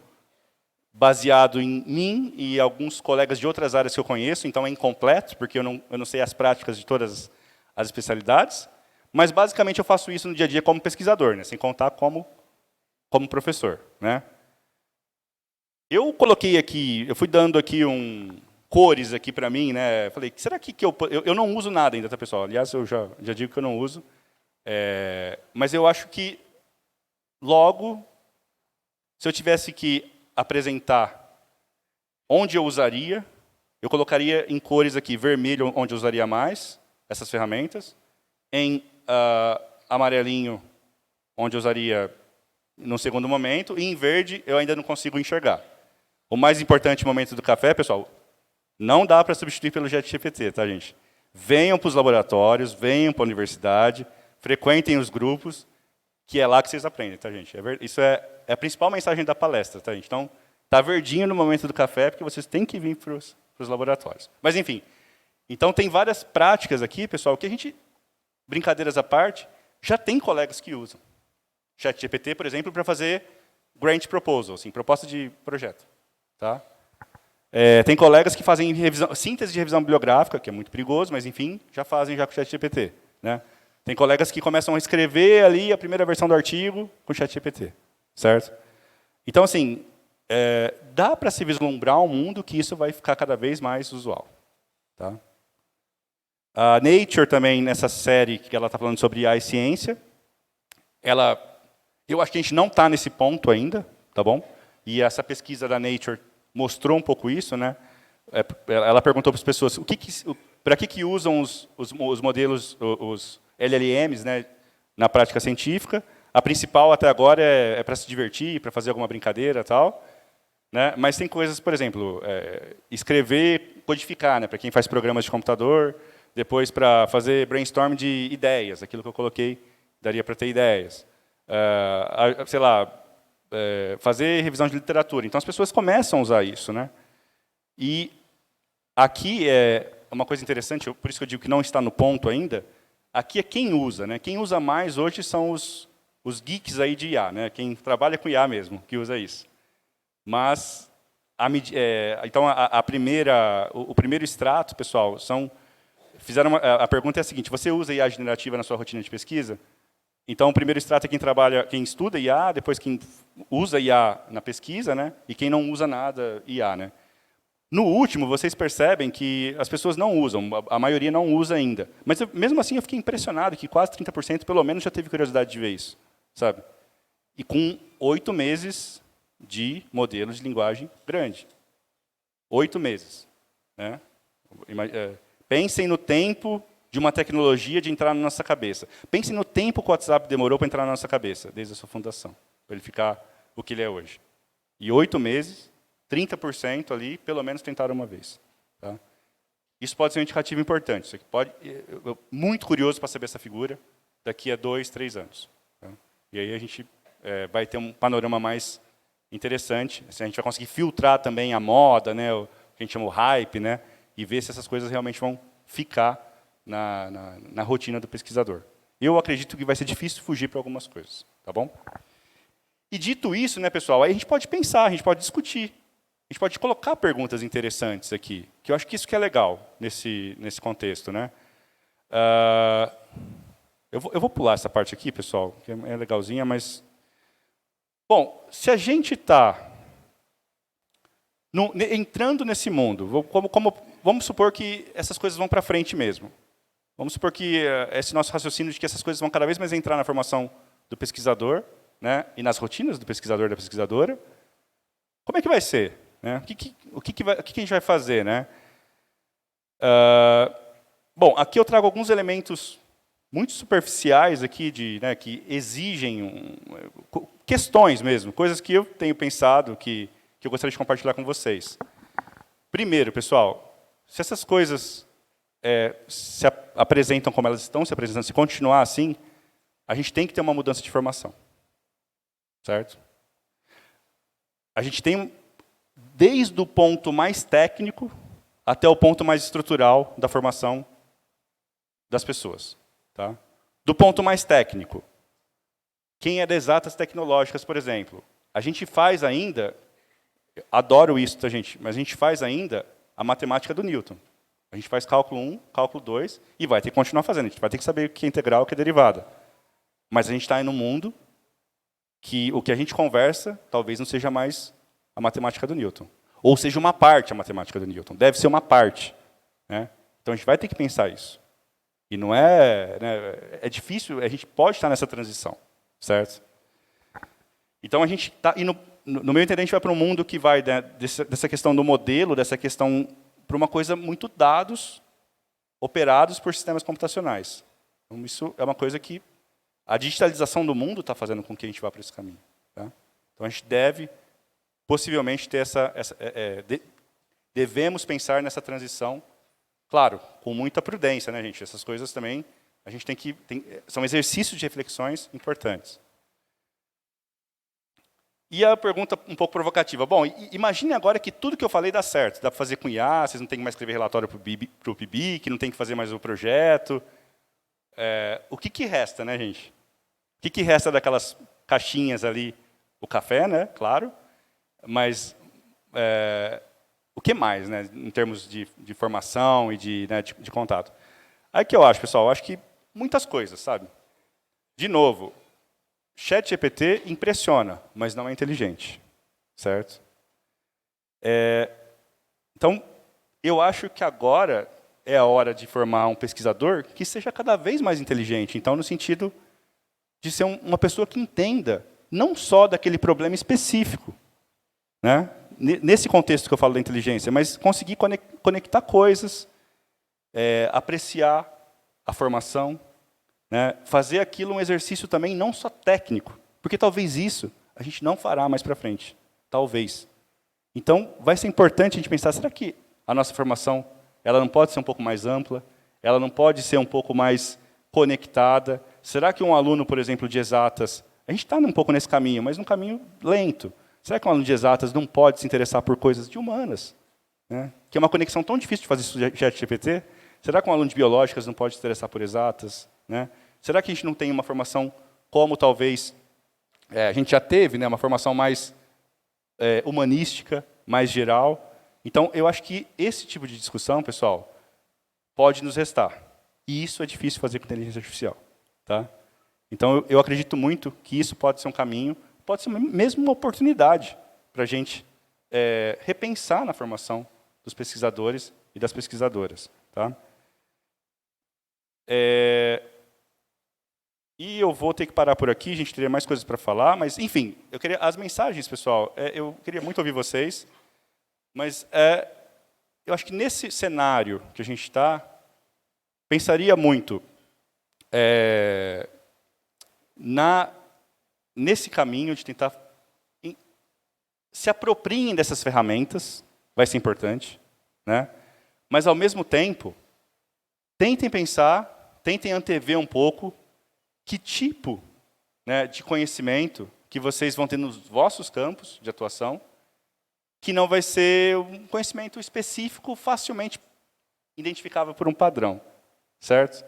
baseado em mim e alguns colegas de outras áreas que eu conheço, então é incompleto, porque eu não sei as práticas de todas as especialidades, mas, basicamente, eu faço isso no dia a dia como pesquisador, né, sem contar como professor. Né. Eu coloquei aqui, eu fui dando aqui cores aqui para mim, né, falei, será que eu não uso nada ainda, tá, pessoal? Aliás, eu já digo que eu não uso, mas eu acho que, logo, se eu tivesse que apresentar onde eu usaria, eu colocaria em cores aqui, vermelho, onde eu usaria mais essas ferramentas, em amarelinho, onde eu usaria no segundo momento, e em verde eu ainda não consigo enxergar. O mais importante momento do café, pessoal, não dá para substituir pelo ChatGPT, tá, gente? Venham para os laboratórios, venham para a universidade, frequentem os grupos, que é lá que vocês aprendem, tá, gente? Isso é a principal mensagem da palestra, tá, gente? Então, tá verdinho no momento do café, porque vocês têm que vir para para os laboratórios. Mas, enfim, então tem várias práticas aqui, pessoal, que a gente, brincadeiras à parte, já tem colegas que usam. ChatGPT, por exemplo, para fazer grant proposal, assim, proposta de projeto. Tá? Tem colegas que fazem síntese de revisão bibliográfica, que é muito perigoso, mas, enfim, já fazem já com o ChatGPT. Né? Tem colegas que começam a escrever ali a primeira versão do artigo com o ChatGPT. Certo? Então, assim, dá para se vislumbrar um mundo que isso vai ficar cada vez mais usual. Tá? A Nature também, nessa série que ela está falando sobre IA e ciência, eu acho que a gente não está nesse ponto ainda, tá bom? E essa pesquisa da Nature mostrou um pouco isso, né? Ela perguntou para as pessoas para que usam os modelos, os LLMs, né, na prática científica. A principal até agora é para se divertir, para fazer alguma brincadeira, tal. Né? Mas tem coisas, por exemplo, escrever, codificar, né, para quem faz programas de computador, depois para fazer brainstorm de ideias, aquilo que eu coloquei, daria para ter ideias. Sei lá, fazer revisão de literatura. Então, as pessoas começam a usar isso. Né? E aqui é uma coisa interessante, por isso que eu digo que não está no ponto ainda, aqui é quem usa. Né? Quem usa mais hoje são os geeks aí de IA, né? Quem trabalha com IA mesmo, que usa isso. Mas, então, o primeiro extrato, pessoal, a pergunta é a seguinte: você usa IA generativa na sua rotina de pesquisa? Então, o primeiro extrato é quem estuda IA, depois quem usa IA na pesquisa, né? E quem não usa nada IA. Né? No último, vocês percebem que as pessoas não usam, a maioria não usa ainda. Mas, mesmo assim, eu fiquei impressionado que quase 30% pelo menos já teve curiosidade de ver isso. Sabe? E com 8 meses de modelo de linguagem grande. 8 meses. Né? Pensem no tempo de uma tecnologia de entrar na nossa cabeça. Pensem no tempo que o WhatsApp demorou para entrar na nossa cabeça, desde a sua fundação, para ele ficar o que ele é hoje. E 8 meses, 30% ali, pelo menos tentaram uma vez. Tá? Isso pode ser um indicativo importante. Isso aqui muito curioso para saber essa figura daqui a 2, 3 anos. Tá? E aí a gente vai ter um panorama mais interessante. Assim, a gente vai conseguir filtrar também a moda, né, o que a gente chama o hype, né, e ver se essas coisas realmente vão ficar na rotina do pesquisador. Eu acredito que vai ser difícil fugir para algumas coisas. Tá bom? E dito isso, né, pessoal, aí a gente pode pensar, a gente pode discutir. A gente pode colocar perguntas interessantes aqui, que eu acho que isso que é legal nesse contexto. Né? Eu vou pular essa parte aqui, pessoal, que é legalzinha, mas... Bom, se a gente está entrando nesse mundo, vamos supor que essas coisas vão para frente mesmo. Vamos supor que esse nosso raciocínio de que essas coisas vão cada vez mais entrar na formação do pesquisador, né, e nas rotinas do pesquisador e da pesquisadora. Como é que vai ser? Né? O que a gente vai fazer? Né? Bom, aqui eu trago alguns elementos muito superficiais aqui, né, que exigem questões mesmo, coisas que eu tenho pensado, que eu gostaria de compartilhar com vocês. Primeiro, pessoal, se essas coisas se apresentam como elas estão se apresentando, se continuar assim, a gente tem que ter uma mudança de formação. Certo? A gente tem, desde o ponto mais técnico até o ponto mais estrutural da formação das pessoas. Tá? Do ponto mais técnico, quem é de exatas tecnológicas, por exemplo, a gente faz ainda, adoro isso, tá, gente? Mas a gente faz ainda a matemática do Newton. A gente faz cálculo 1, cálculo 2, e vai ter que continuar fazendo. A gente vai ter que saber o que é integral e o que é derivada. Mas a gente está em um mundo que o que a gente conversa talvez não seja mais a matemática do Newton. Ou seja uma parte a matemática do Newton. Deve ser uma parte. Né? Então, a gente vai ter que pensar isso. E não é... Né, é difícil, a gente pode estar nessa transição. Certo? Então, a gente está... No meu entender, a gente vai para um mundo que vai dessa questão do modelo, dessa questão para uma coisa muito dados operados por sistemas computacionais. Então, isso é uma coisa que a digitalização do mundo está fazendo com que a gente vá para esse caminho. Tá? Então, a gente deve, possivelmente, ter devemos pensar nessa transição, claro, com muita prudência, né, gente? Essas coisas também, a gente são exercícios de reflexões importantes. E a pergunta um pouco provocativa. Bom, imagine agora que tudo que eu falei dá certo. Dá para fazer com IA, vocês não têm que mais escrever relatório para o PIBIC, não tem que fazer mais o projeto. O que resta, né, gente? O que resta daquelas caixinhas ali? O café, né, claro. Mas o que mais, né, em termos de formação e de contato? Aí que eu acho, pessoal, eu acho que muitas coisas, sabe? De novo, ChatGPT impressiona, mas não é inteligente, certo? Então, eu acho que agora é a hora de formar um pesquisador que seja cada vez mais inteligente. Então, no sentido de ser uma pessoa que entenda não só daquele problema específico, né? Nesse contexto que eu falo da inteligência, mas conseguir conectar coisas, apreciar a formação, né? Fazer aquilo um exercício também não só técnico, porque talvez isso a gente não fará mais para frente, talvez. Então, vai ser importante a gente pensar, será que a nossa formação ela não pode ser um pouco mais ampla? Ela não pode ser um pouco mais conectada? Será que um aluno, por exemplo, de exatas, a gente está um pouco nesse caminho, mas num caminho lento. Será que um aluno de exatas não pode se interessar por coisas de humanas? Né? Que é uma conexão tão difícil de fazer isso no ChatGPT. Será que um aluno de biológicas não pode se interessar por exatas? Né? Será que a gente não tem uma formação como talvez a gente já teve, né, uma formação mais humanística, mais geral? Então, eu acho que esse tipo de discussão, pessoal, pode nos restar. E isso é difícil fazer com inteligência artificial. Tá? Então, eu acredito muito que isso pode ser um caminho, pode ser mesmo uma oportunidade para a gente repensar na formação dos pesquisadores e das pesquisadoras. Tá? E eu vou ter que parar por aqui, a gente teria mais coisas para falar, mas, enfim, as mensagens, pessoal, eu queria muito ouvir vocês, mas eu acho que nesse cenário que a gente está, pensaria muito nesse caminho de tentar se apropriem dessas ferramentas, vai ser importante, né? Mas, ao mesmo tempo, tentem pensar, tentem antever um pouco que tipo, né, de conhecimento que vocês vão ter nos vossos campos de atuação, que não vai ser um conhecimento específico facilmente identificável por um padrão, certo?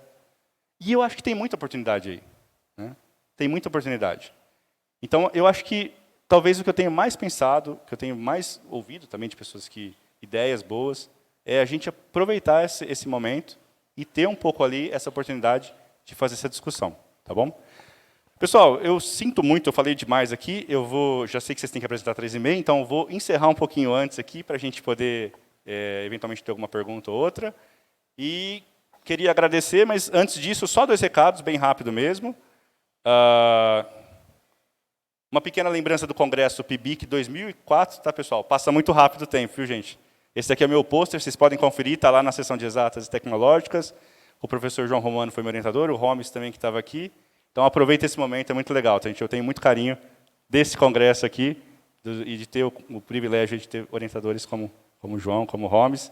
E eu acho que tem muita oportunidade aí. Né? Tem muita oportunidade. Então, eu acho que talvez o que eu tenho mais pensado, que eu tenho mais ouvido também de pessoas que ideias boas, é a gente aproveitar esse momento e ter um pouco ali essa oportunidade de fazer essa discussão. Tá bom? Pessoal, eu sinto muito, eu falei demais aqui, já sei que vocês têm que apresentar 3h30, então eu vou encerrar um pouquinho antes aqui, para a gente poder, eventualmente, ter alguma pergunta ou outra. E queria agradecer, mas antes disso, só 2 recados, bem rápido mesmo. Uma pequena lembrança do Congresso PIBIC 2004, tá, pessoal? Passa muito rápido o tempo, viu, gente? Esse aqui é o meu pôster, vocês podem conferir, está lá na seção de exatas e tecnológicas. O professor João Romano foi meu orientador, o Homes também que estava aqui. Então, aproveita esse momento, é muito legal. Tá, gente? Eu tenho muito carinho desse congresso aqui e de ter o privilégio de ter orientadores como o João, como o Homes.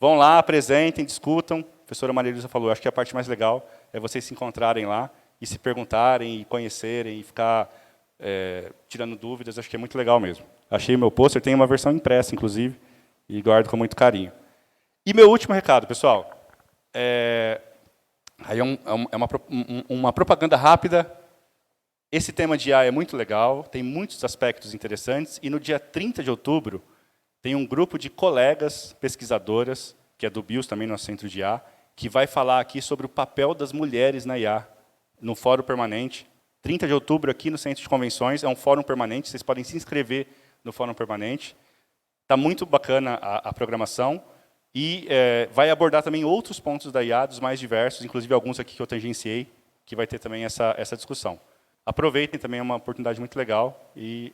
Vão lá, apresentem, discutam. A professora Maria Luísa falou, acho que a parte mais legal é vocês se encontrarem lá e se perguntarem, e conhecerem, e ficar tirando dúvidas. Acho que é muito legal mesmo. Achei o meu pôster, tem uma versão impressa, inclusive, e guardo com muito carinho. E meu último recado, pessoal. Aí uma propaganda rápida. Esse tema de IA é muito legal, tem muitos aspectos interessantes, e no dia 30 de outubro tem um grupo de colegas pesquisadoras, que é do BIOS, também no Centro de IA, que vai falar aqui sobre o papel das mulheres na IA, no Fórum Permanente. 30 de outubro, aqui no Centro de Convenções, é um fórum permanente, vocês podem se inscrever no Fórum Permanente. Está muito bacana a programação. E vai abordar também outros pontos da IA, dos mais diversos, inclusive alguns aqui que eu tangenciei, que vai ter também essa discussão. Aproveitem também, é uma oportunidade muito legal e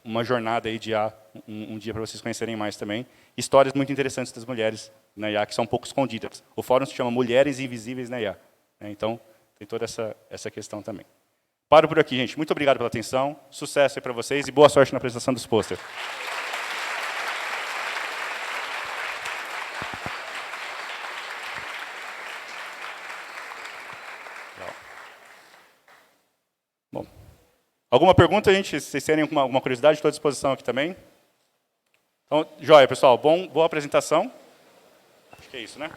uma jornada aí de IA, um dia para vocês conhecerem mais também. Histórias muito interessantes das mulheres na IA, que são um pouco escondidas. O fórum se chama Mulheres Invisíveis na IA. Né? Então, tem toda essa questão também. Paro por aqui, gente. Muito obrigado pela atenção, sucesso aí para vocês e boa sorte na apresentação dos pôsteres. Bom, Alguma pergunta, gente? Se vocês terem alguma curiosidade, estou à disposição aqui também. Então, joia, pessoal. Boa apresentação. Acho que é isso, né?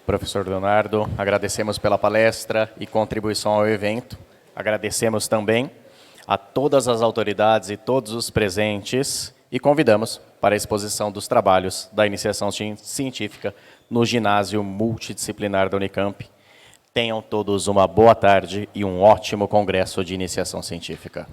Professor Leonardo, agradecemos pela palestra e contribuição ao evento. Agradecemos também a todas as autoridades e todos os presentes e convidamos para a exposição dos trabalhos da iniciação científica no ginásio multidisciplinar da Unicamp. Tenham todos uma boa tarde e um ótimo congresso de iniciação científica.